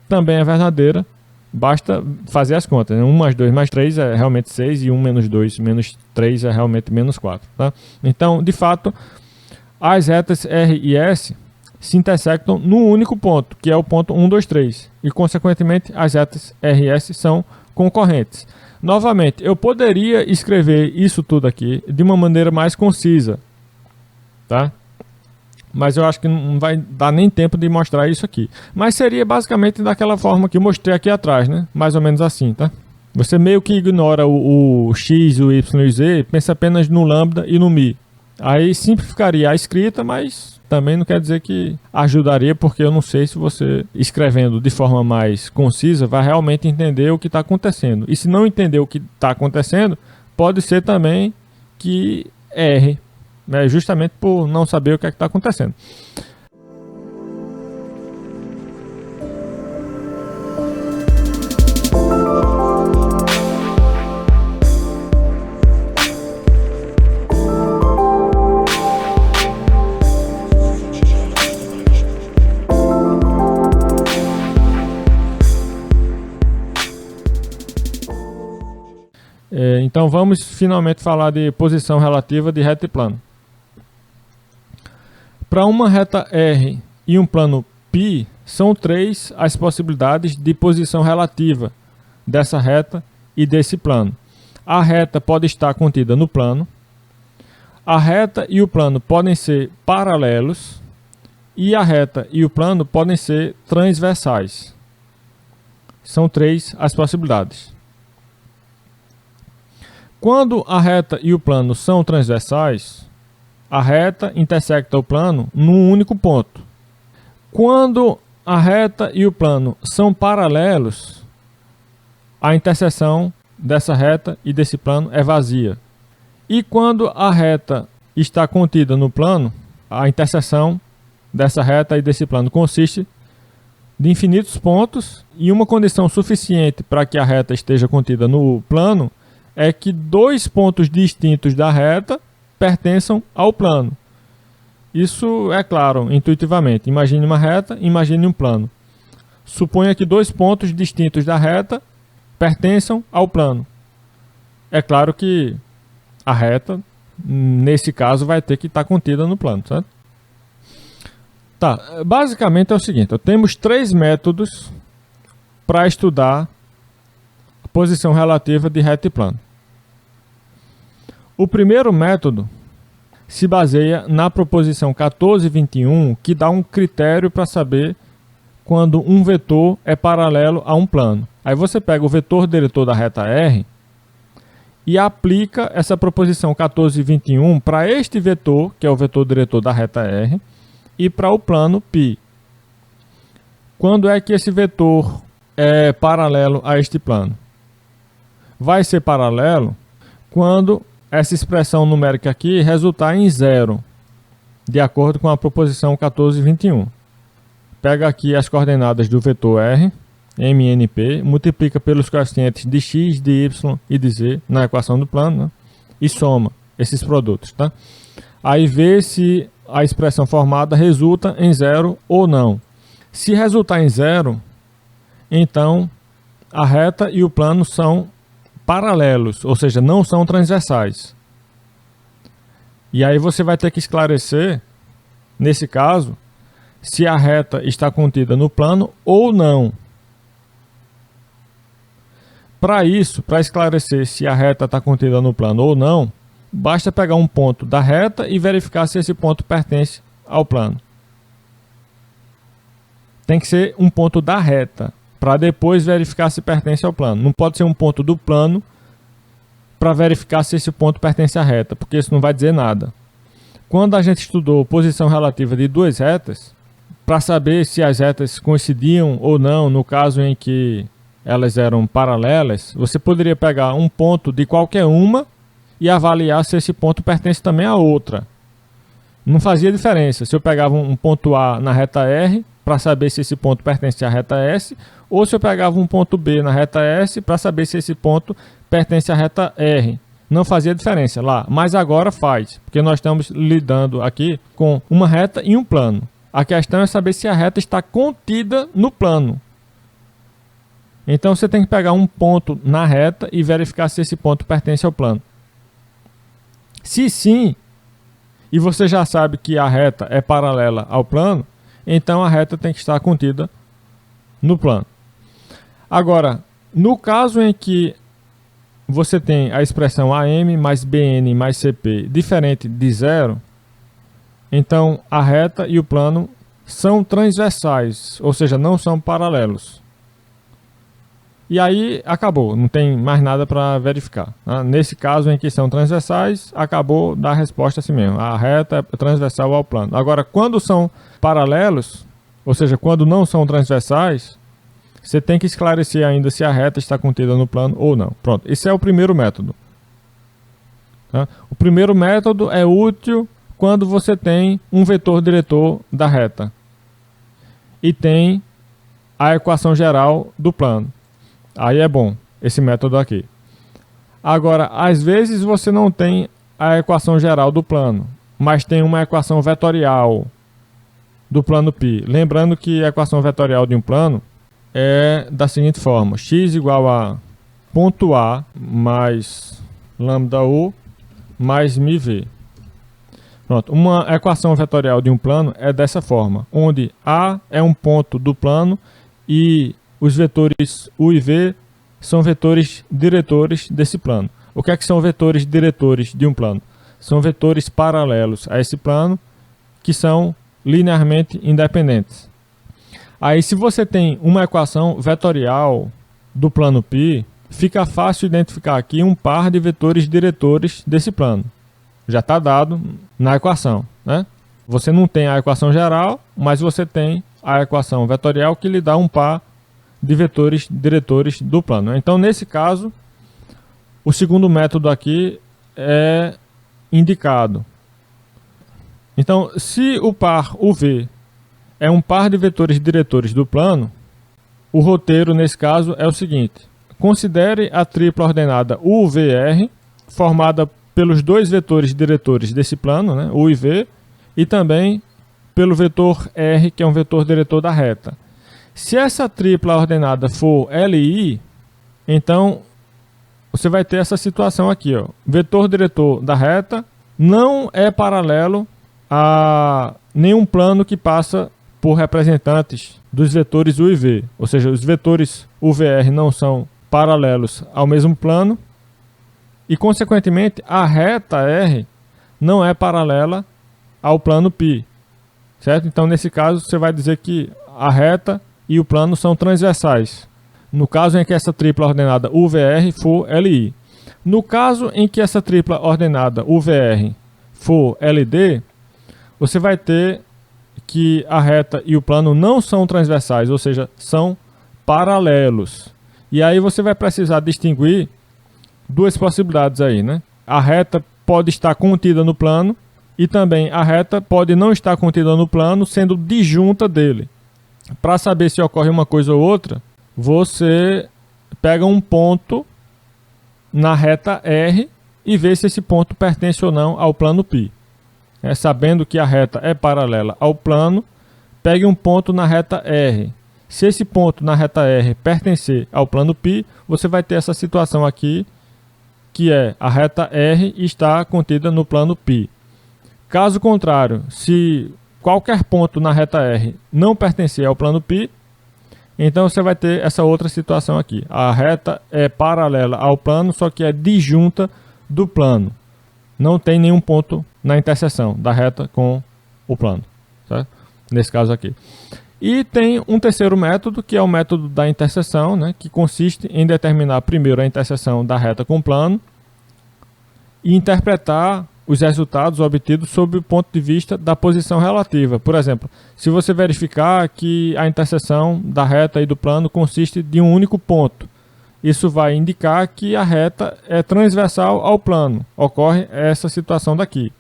também é verdadeira, basta fazer as contas. 1 mais 2 mais 3 é realmente 6 e 1 menos 2 menos 3 é realmente menos 4. Tá? Então, de fato, as retas R e S se intersectam num único ponto, que é o ponto 1, 2, 3. E, consequentemente, as retas R e S são concorrentes. Novamente, eu poderia escrever isso tudo aqui de uma maneira mais concisa, tá? Mas eu acho que não vai dar nem tempo de mostrar isso aqui. Mas seria basicamente daquela forma que eu mostrei aqui atrás, né? Mais ou menos assim, tá? Você meio que ignora o x, o y e o z, pensa apenas no lambda e no mi. Aí simplificaria a escrita, mas também não quer dizer que ajudaria, porque eu não sei se você, escrevendo de forma mais concisa, vai realmente entender o que está acontecendo. E se não entender o que está acontecendo, pode ser também que erre, né? Justamente por não saber o que é que está acontecendo. Então vamos finalmente falar de posição relativa de reta e plano. Para uma reta R e um plano π, são 3 as possibilidades de posição relativa dessa reta e desse plano. A reta pode estar contida no plano, a reta e o plano podem ser paralelos e a reta e o plano podem ser transversais. São 3 as possibilidades. Quando a reta e o plano são transversais, a reta intersecta o plano num único ponto. Quando a reta e o plano são paralelos, a interseção dessa reta e desse plano é vazia. E quando a reta está contida no plano, a interseção dessa reta e desse plano consiste de infinitos pontos, e uma condição suficiente para que a reta esteja contida no plano é que 2 pontos distintos da reta pertençam ao plano. Isso é claro, intuitivamente. Imagine uma reta, imagine um plano. Suponha que 2 pontos distintos da reta pertençam ao plano. É claro que a reta, nesse caso, vai ter que estar contida no plano, certo? Tá, basicamente é o seguinte, temos 3 métodos para estudar a posição relativa de reta e plano. O primeiro método se baseia na proposição 1421, que dá um critério para saber quando um vetor é paralelo a um plano. Aí você pega o vetor diretor da reta R e aplica essa proposição 1421 para este vetor, que é o vetor diretor da reta R, e para o plano π. Quando é que esse vetor é paralelo a este plano? Vai ser paralelo quando essa expressão numérica aqui resultar em zero, de acordo com a proposição 1421. Pega aqui as coordenadas do vetor R, MNP, multiplica pelos coeficientes de x, de y e de z na equação do plano, né? E soma esses produtos. Tá? Aí vê se a expressão formada resulta em zero ou não. Se resultar em zero, então a reta e o plano são paralelos, ou seja, não são transversais. E aí você vai ter que esclarecer, nesse caso, se a reta está contida no plano ou não. Para isso, para esclarecer se a reta está contida no plano ou não, basta pegar um ponto da reta e verificar se esse ponto pertence ao plano. Tem que ser um ponto da reta, para depois verificar se pertence ao plano. Não pode ser um ponto do plano para verificar se esse ponto pertence à reta, porque isso não vai dizer nada. Quando a gente estudou posição relativa de duas retas, para saber se as retas coincidiam ou não, no caso em que elas eram paralelas, você poderia pegar um ponto de qualquer uma e avaliar se esse ponto pertence também à outra. Não fazia diferença se eu pegava um ponto A na reta R para saber se esse ponto pertence à reta S, ou se eu pegava um ponto B na reta S para saber se esse ponto pertence à reta R. Não fazia diferença lá, mas agora faz, porque nós estamos lidando aqui com uma reta e um plano. A questão é saber se a reta está contida no plano. Então você tem que pegar um ponto na reta e verificar se esse ponto pertence ao plano. Se sim, e você já sabe que a reta é paralela ao plano, então a reta tem que estar contida no plano. Agora, no caso em que você tem a expressão AM mais BN mais CP diferente de zero, então a reta e o plano são transversais, ou seja, não são paralelos. E aí acabou, não tem mais nada para verificar. Nesse caso em que são transversais, acabou da resposta assim mesmo. A reta é transversal ao plano. Agora, quando são paralelos, ou seja, quando não são transversais, você tem que esclarecer ainda se a reta está contida no plano ou não. Pronto, esse é o primeiro método. O primeiro método é útil quando você tem um vetor diretor da reta e tem a equação geral do plano. Aí é bom esse método aqui. Agora, às vezes você não tem a equação geral do plano, mas tem uma equação vetorial do plano π. Lembrando que a equação vetorial de um plano é da seguinte forma: x igual a ponto A mais lambda U mais μv. Pronto, uma equação vetorial de um plano é dessa forma, onde A é um ponto do plano e os vetores U e V são vetores diretores desse plano. O que é que são vetores diretores de um plano? São vetores paralelos a esse plano que são linearmente independentes. Aí, se você tem uma equação vetorial do plano π, fica fácil identificar aqui um par de vetores diretores desse plano. Já está dado na equação, né? Você não tem a equação geral, mas você tem a equação vetorial que lhe dá um par de vetores diretores do plano. Então, nesse caso, o segundo método aqui é indicado. Então, se o par UV é um par de vetores diretores do plano, o roteiro, nesse caso, é o seguinte: considere a tripla ordenada UVR, formada pelos dois vetores diretores desse plano, né, U e V, e também pelo vetor R, que é um vetor diretor da reta. Se essa tripla ordenada for LI, então você vai ter essa situação aqui, ó. Vetor diretor da reta não é paralelo a nenhum plano que passa por representantes dos vetores U e V. Ou seja, os vetores UVR não são paralelos ao mesmo plano e, consequentemente, a reta R não é paralela ao plano π. Certo? Então, nesse caso, você vai dizer que a reta e o plano são transversais, no caso em que essa tripla ordenada UVR for LI. No caso em que essa tripla ordenada UVR for LD, você vai ter que a reta e o plano não são transversais, ou seja, são paralelos. E aí você vai precisar distinguir duas possibilidades aí, né? A reta pode estar contida no plano e também a reta pode não estar contida no plano, sendo disjunta dele. Para saber se ocorre uma coisa ou outra, você pega um ponto na reta R e vê se esse ponto pertence ou não ao plano π. Sabendo que a reta é paralela ao plano, pegue um ponto na reta R. Se esse ponto na reta R pertencer ao plano π, você vai ter essa situação aqui, que é a reta R está contida no plano π. Caso contrário, se qualquer ponto na reta R não pertencer ao plano π, Então você vai ter essa outra situação aqui. A reta é paralela ao plano, só que é disjunta do plano. Não tem nenhum ponto na interseção da reta com o plano, certo? Nesse caso aqui. E tem um terceiro método, que é o método da interseção, né, que consiste em determinar primeiro a interseção da reta com o plano e interpretar os resultados obtidos sob o ponto de vista da posição relativa. Por exemplo, se você verificar que a interseção da reta e do plano consiste de um único ponto, isso vai indicar que a reta é transversal ao plano. Ocorre essa situação daqui.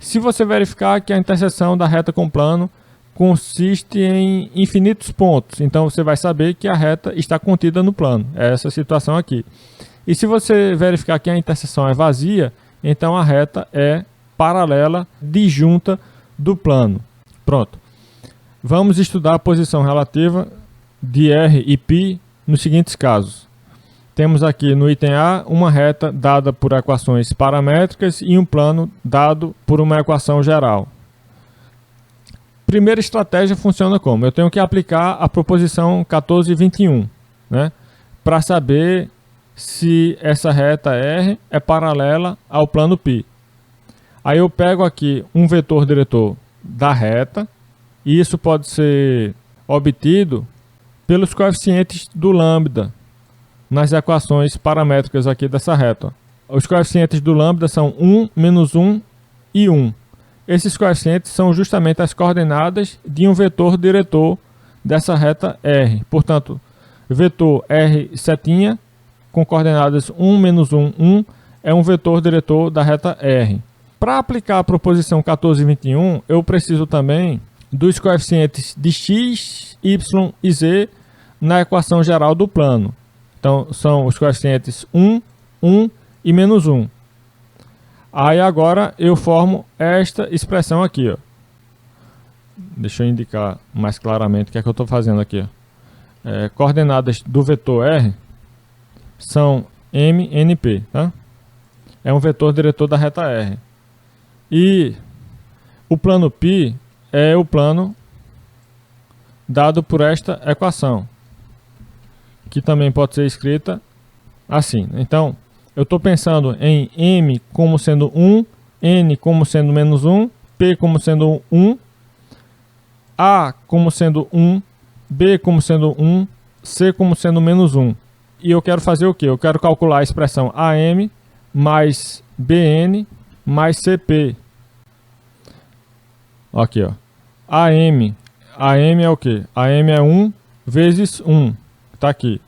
Se você verificar que a interseção da reta com o plano consiste em infinitos pontos, então você vai saber que a reta está contida no plano. É essa situação aqui. E se você verificar que a interseção é vazia, então a reta é paralela, disjunta do plano. Pronto. Vamos estudar a posição relativa de R e π nos seguintes casos. Temos aqui no item A uma reta dada por equações paramétricas e um plano dado por uma equação geral. Primeira estratégia funciona como? Eu tenho que aplicar a proposição 1421, né, para saber se essa reta R é paralela ao plano π. Aí eu pego aqui um vetor diretor da reta, e isso pode ser obtido pelos coeficientes do lambda nas equações paramétricas aqui dessa reta. Os coeficientes do lambda são 1, menos 1 e 1. Esses coeficientes são justamente as coordenadas de um vetor diretor dessa reta R. Portanto, vetor R setinha com coordenadas 1, menos 1, 1 é um vetor diretor da reta R. Para aplicar a proposição 1421, eu preciso também dos coeficientes de x, y e z na equação geral do plano. Então, são os coeficientes 1, 1 e menos 1. Aí agora eu formo esta expressão aqui, ó. Deixa eu indicar mais claramente o que é que eu estou fazendo aqui, ó. Coordenadas do vetor R são M, N, P, tá? É um vetor diretor da reta R. E o plano π é o plano dado por esta equação, que também pode ser escrita assim. Então, eu estou pensando em M como sendo 1, N como sendo menos 1, P como sendo 1, A como sendo 1, B como sendo 1, C como sendo menos 1. E eu quero fazer o quê? Eu quero calcular a expressão AM mais BN mais CP. Aqui, ó. AM é o quê? AM é 1 vezes 1. Está aqui.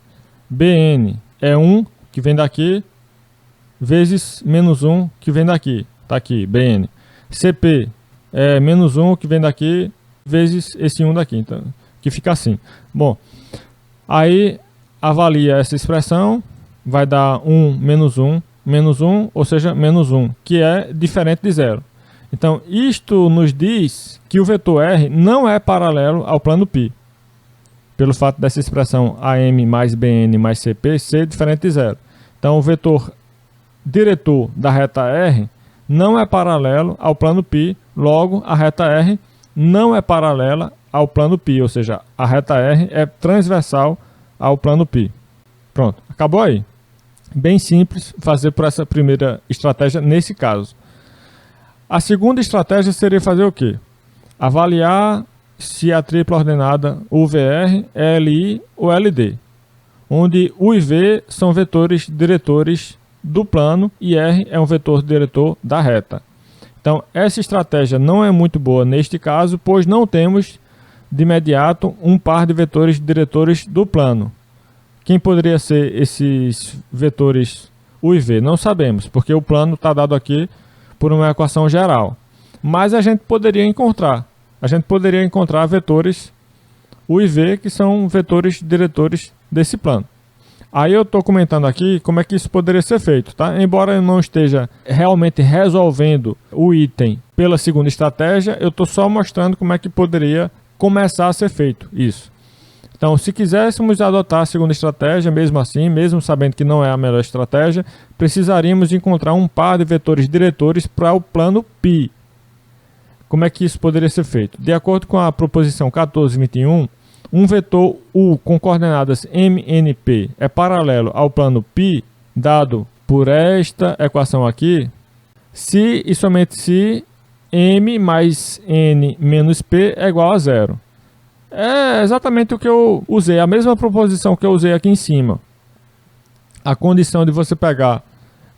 BN é 1, que vem daqui, vezes menos 1, que vem daqui. Está aqui, BN. CP é menos 1, que vem daqui, vezes esse 1 daqui. Então, que fica assim. Bom, aí avalia essa expressão, vai dar 1 menos 1, ou seja, menos 1, que é diferente de zero. Então, isto nos diz que o vetor R não é paralelo ao plano π, pelo fato dessa expressão AM mais BN mais CP ser diferente de zero. Então, o vetor diretor da reta R não é paralelo ao plano π, logo a reta R não é paralela ao plano π, ou seja, a reta R é transversal ao plano π. Pronto, acabou aí. Bem simples fazer por essa primeira estratégia nesse caso. A segunda estratégia seria fazer o quê? Avaliar se a tripla ordenada UVR é LI ou LD, onde U e V são vetores diretores do plano e R é um vetor diretor da reta. Então, essa estratégia não é muito boa neste caso, pois não temos de imediato um par de vetores diretores do plano. Quem poderia ser esses vetores U e V? Não sabemos, porque o plano está dado aqui por uma equação geral. Mas a gente poderia encontrar. Vetores U e V, que são vetores diretores desse plano. Aí eu estou comentando aqui como é que isso poderia ser feito, tá? Embora eu não esteja realmente resolvendo o item pela segunda estratégia, eu estou só mostrando como é que poderia começar a ser feito isso. Então, se quiséssemos adotar a segunda estratégia, mesmo assim, mesmo sabendo que não é a melhor estratégia, precisaríamos encontrar um par de vetores diretores para o plano π. Como é que isso poderia ser feito? De acordo com a proposição 1421, um vetor U com coordenadas MNP é paralelo ao plano π, dado por esta equação aqui, se e somente se M mais N menos P é igual a zero. É exatamente o que eu usei, a mesma proposição que eu usei aqui em cima. A condição de você pegar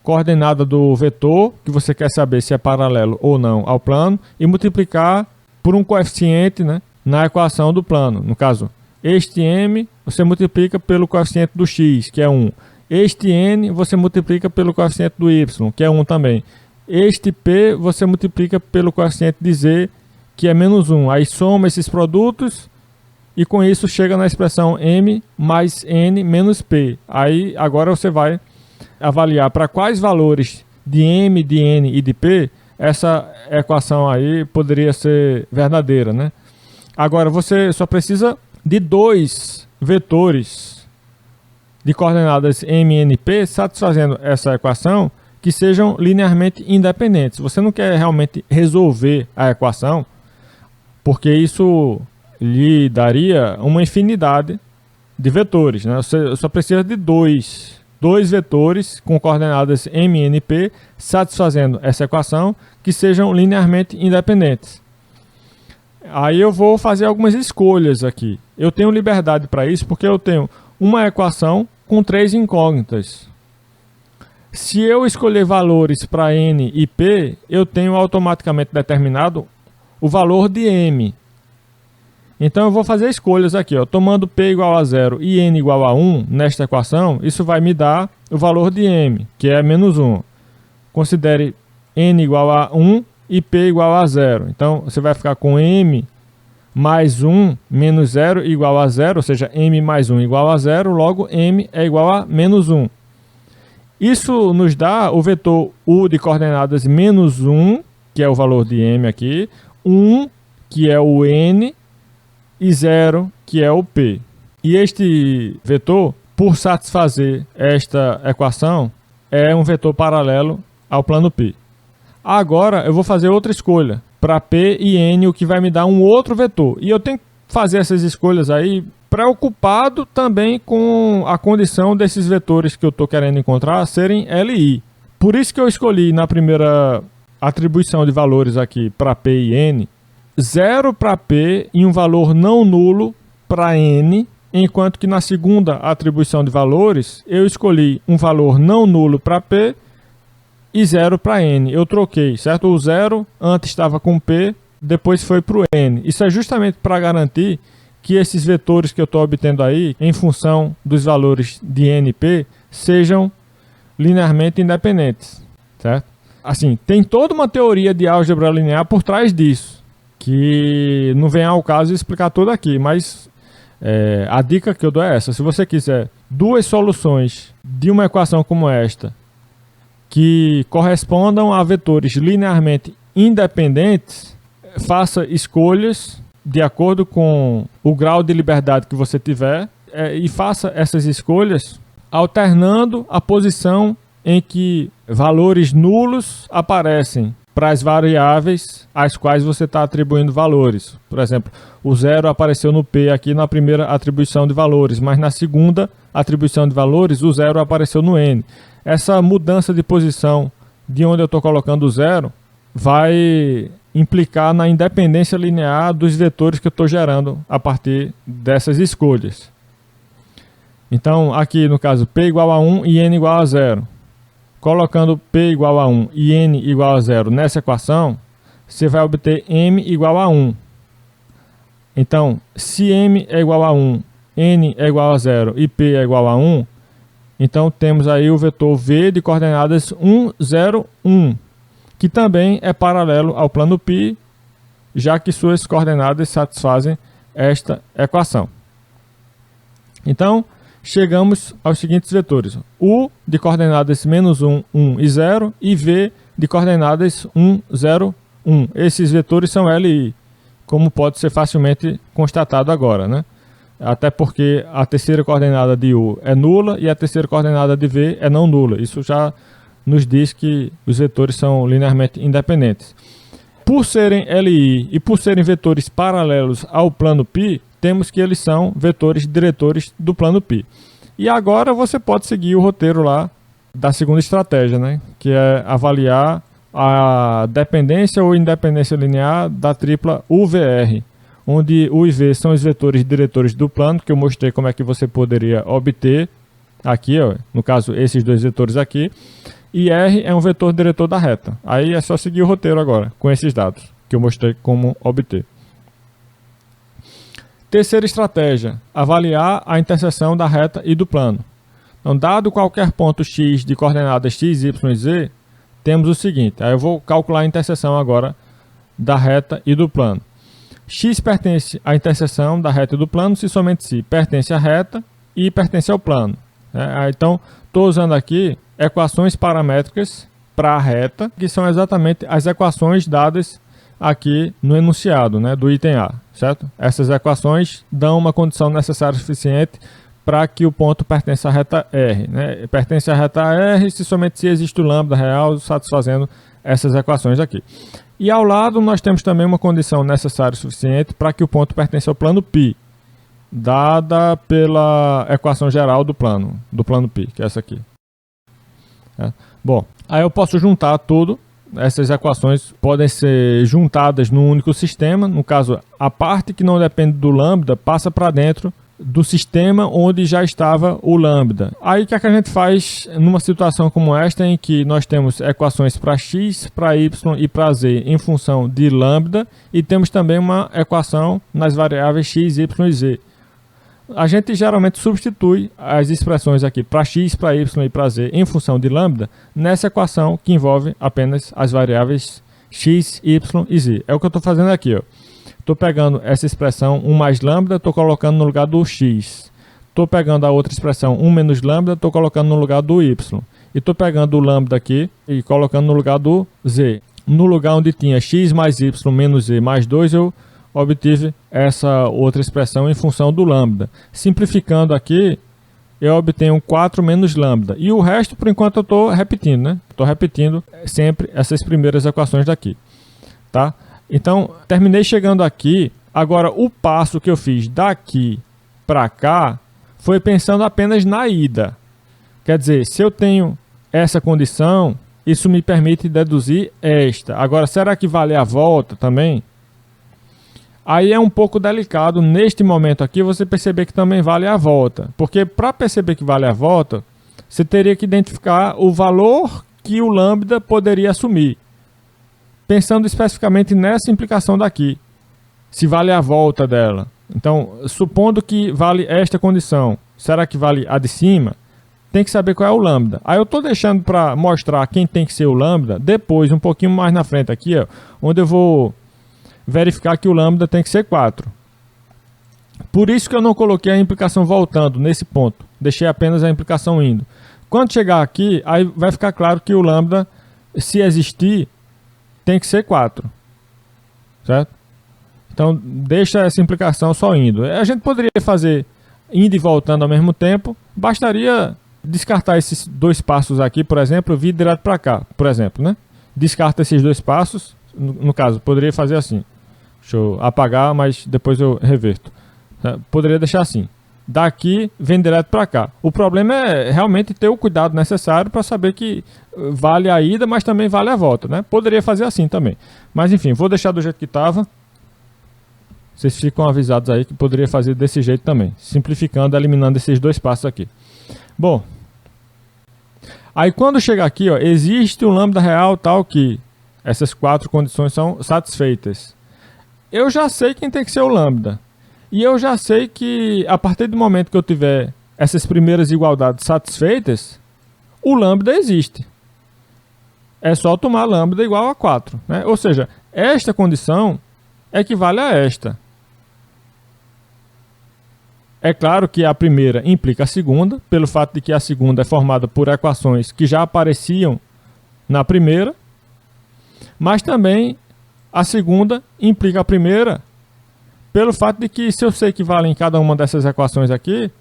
coordenada do vetor, que você quer saber se é paralelo ou não ao plano, e multiplicar por um coeficiente, né, na equação do plano. No caso, este M você multiplica pelo coeficiente do x, que é 1. Este N você multiplica pelo coeficiente do Y, que é 1 também. Este P você multiplica pelo coeficiente de Z, que é menos 1. Aí soma esses produtos e com isso chega na expressão M mais N menos P. Aí agora você vai avaliar para quais valores de M, de N e de P essa equação aí poderia ser verdadeira, né? Agora você só precisa de dois vetores de coordenadas M, N e P satisfazendo essa equação que sejam linearmente independentes. Você não quer realmente resolver a equação, porque isso lhe daria uma infinidade de vetores, né? Você só precisa de dois vetores com coordenadas M, N e P satisfazendo essa equação que sejam linearmente independentes. Aí eu vou fazer algumas escolhas aqui. Eu tenho liberdade para isso porque eu tenho uma equação com 3 incógnitas. Se eu escolher valores para N e P, eu tenho automaticamente determinado o valor de M. Então eu vou fazer escolhas aqui, ó. Tomando P igual a 0 e N igual a 1 nesta equação, isso vai me dar o valor de M, que é menos 1. Considere N igual a 1 e P igual a 0. Então você vai ficar com M mais 1 menos 0 igual a 0, ou seja, M mais 1 igual a 0, logo M é igual a menos 1. Isso nos dá o vetor U de coordenadas menos 1, que é o valor de M aqui, 1, que é o N, e 0, que é o P. E este vetor, por satisfazer esta equação, é um vetor paralelo ao plano π. Agora eu vou fazer outra escolha para P e N, o que vai me dar um outro vetor. E eu tenho que fazer essas escolhas aí preocupado também com a condição desses vetores que eu estou querendo encontrar serem LI. Por isso que eu escolhi na primeira atribuição de valores aqui para P e N, 0 para P e um valor não nulo para N, enquanto que na segunda atribuição de valores eu escolhi um valor não nulo para P e 0 para N. Eu troquei, certo? O 0 antes estava com P, depois foi para o N. Isso é justamente para garantir que esses vetores que eu estou obtendo aí, em função dos valores de N e P, sejam linearmente independentes, certo? Assim, tem toda uma teoria de álgebra linear por trás disso, que não vem ao caso explicar tudo aqui, mas a dica que eu dou é essa. Se você quiser duas soluções de uma equação como esta, que correspondam a vetores linearmente independentes, faça escolhas de acordo com o grau de liberdade que você tiver e faça essas escolhas alternando a posição em que valores nulos aparecem para as variáveis às quais você está atribuindo valores. Por exemplo, o 0 apareceu no P aqui na primeira atribuição de valores, mas na segunda atribuição de valores o 0 apareceu no N. Essa mudança de posição de onde eu estou colocando o 0 vai implicar na independência linear dos vetores que eu estou gerando a partir dessas escolhas. Então, aqui no caso, P igual a 1 e N igual a 0. Colocando P igual a 1 e N igual a 0 nessa equação, você vai obter M igual a 1. Então, se M é igual a 1, N é igual a 0 e P é igual a 1, então temos aí o vetor V de coordenadas 1, 0, 1, que também é paralelo ao plano π, já que suas coordenadas satisfazem esta equação. Então, chegamos aos seguintes vetores: U de coordenadas menos 1, 1 e 0 e V de coordenadas 1, 0, 1. Esses vetores são LI, como pode ser facilmente constatado agora, né? Até porque a terceira coordenada de U é nula e a terceira coordenada de V é não nula. Isso já nos diz que os vetores são linearmente independentes. por serem LI e por serem vetores paralelos ao plano π, temos que eles são vetores diretores do plano π. E agora você pode seguir o roteiro lá da segunda estratégia, né? Que é avaliar a dependência ou independência linear da tripla UVR, onde U e V são os vetores diretores do plano, que eu mostrei como é que você poderia obter aqui, ó, no caso esses dois vetores aqui, e R é um vetor diretor da reta. Aí é só seguir o roteiro agora, com esses dados, que eu mostrei como obter. Terceira estratégia, avaliar a interseção da reta e do plano. Então, dado qualquer ponto x de coordenadas x, y e z, temos o seguinte, aí eu vou calcular a interseção agora da reta e do plano. X pertence à interseção da reta e do plano se somente se pertence à reta e pertence ao plano. Então, estou usando aqui equações paramétricas para a reta, que são exatamente as equações dadas aqui no enunciado, né, do item A, certo? Essas equações dão uma condição necessária suficiente para que o ponto pertença à reta R. Né? Pertence à reta R se somente se existe o lambda real satisfazendo essas equações aqui. E ao lado nós temos também uma condição necessária suficiente para que o ponto pertença ao plano π, dada pela equação geral do plano π, que é essa aqui. Bom, aí eu posso juntar tudo. Essas equações podem ser juntadas num único sistema. No caso, a parte que não depende do lambda passa para dentro do sistema onde já estava o lambda. Aí o que é que a gente faz numa situação como esta, em que nós temos equações para x, para y e para z em função de lambda, e temos também uma equação nas variáveis x, y e z. A gente geralmente substitui as expressões aqui para x, para y e para z em função de lambda nessa equação que envolve apenas as variáveis x, y e z. É o que eu estou fazendo aqui. Estou pegando essa expressão 1 mais lambda, estou colocando no lugar do x. Estou pegando a outra expressão 1 menos lambda, estou colocando no lugar do y. E estou pegando o lambda aqui e colocando no lugar do z. No lugar onde tinha x mais y menos z mais 2, eu obtive essa outra expressão em função do lambda. Simplificando aqui, eu obtenho 4 menos lambda. E o resto, por enquanto, eu estou repetindo, né? Estou repetindo sempre essas primeiras equações daqui. Tá? Então, terminei chegando aqui. Agora, o passo que eu fiz daqui para cá foi pensando apenas na ida. Quer dizer, se eu tenho essa condição, isso me permite deduzir esta. Agora, será que vale a volta também? Aí é um pouco delicado, neste momento aqui, você perceber que também vale a volta. Porque para perceber que vale a volta, você teria que identificar o valor que o lambda poderia assumir. Pensando especificamente nessa implicação daqui. Se vale a volta dela. Então, supondo que vale esta condição, será que vale a de cima? Tem que saber qual é o lambda. Aí eu estou deixando para mostrar quem tem que ser o lambda, depois, um pouquinho mais na frente aqui, ó, onde eu vou verificar que o lambda tem que ser 4. Por isso que eu não coloquei a implicação voltando nesse ponto. Deixei apenas a implicação indo. Quando chegar aqui, aí vai ficar claro que o lambda, se existir, tem que ser 4. Certo? Então, deixa essa implicação só indo. A gente poderia fazer indo e voltando ao mesmo tempo. Bastaria descartar esses dois passos aqui, por exemplo, vir direto para cá, por exemplo, né? Descarta esses dois passos. No caso, poderia fazer assim. Deixa eu apagar, mas depois eu reverto. Poderia deixar assim. Daqui vem direto para cá. O problema é realmente ter o cuidado necessário para saber que vale a ida, mas também vale a volta, né? Poderia fazer assim também. Mas enfim, vou deixar do jeito que estava. Vocês ficam avisados aí que poderia fazer desse jeito também. Simplificando, eliminando esses dois passos aqui. Bom. Aí quando chegar aqui, ó, existe um lambda real tal que essas 4 condições são satisfeitas. Eu já sei quem tem que ser o lambda. E eu já sei que a partir do momento que eu tiver essas primeiras igualdades satisfeitas, o lambda existe. É só tomar lambda igual a 4. Né? Ou seja, esta condição equivale a esta. É claro que a primeira implica a segunda, pelo fato de que a segunda é formada por equações que já apareciam na primeira, mas também a segunda implica a primeira, pelo fato de que, se eu sei que vale em cada uma dessas equações aqui,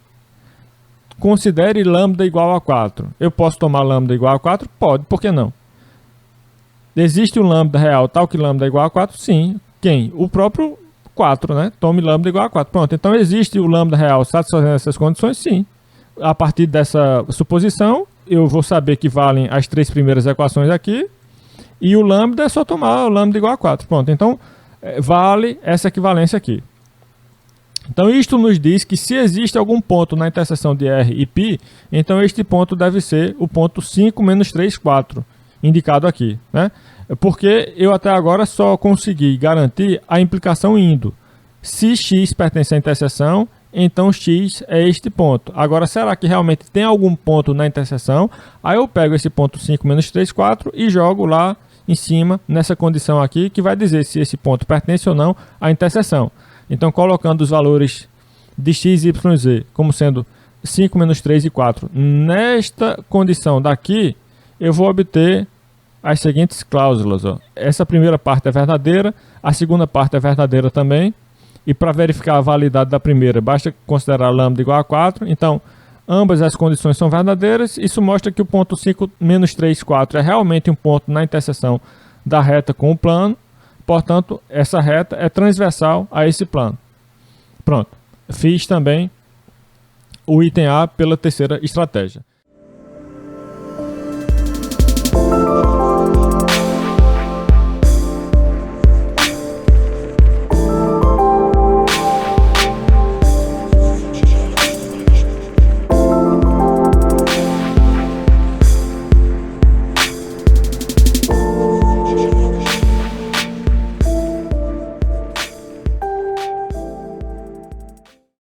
considere lambda igual a 4. Eu posso tomar lambda igual a 4? Pode, por que não? Existe o lambda real tal que lambda é igual a 4? Sim. Quem? O próprio 4, né? Tome lambda igual a 4. Pronto, então existe o lambda real satisfazendo essas condições? Sim. A partir dessa suposição, eu vou saber que valem as 3 primeiras equações aqui, e o lambda é só tomar o lambda igual a 4. Pronto, então vale essa equivalência aqui. Então isto nos diz que se existe algum ponto na interseção de R e π, então este ponto deve ser o ponto 5 menos 3, 4, indicado aqui, né? Porque eu até agora só consegui garantir a implicação indo. Se x pertence à interseção, então x é este ponto. Agora, será que realmente tem algum ponto na interseção? Aí eu pego esse ponto 5 menos 3, 4 e jogo lá em cima, nessa condição aqui, que vai dizer se esse ponto pertence ou não à interseção. Então, colocando os valores de x, y e z como sendo 5 menos 3 e 4 nesta condição daqui, eu vou obter as seguintes cláusulas. Ó. Essa primeira parte é verdadeira, a segunda parte é verdadeira também. E para verificar a validade da primeira, basta considerar lambda igual a 4. Então, ambas as condições são verdadeiras. Isso mostra que o ponto 5 menos 3, 4 é realmente um ponto na interseção da reta com o plano. Portanto, essa reta é transversal a esse plano. Pronto. Fiz também o item A pela terceira estratégia.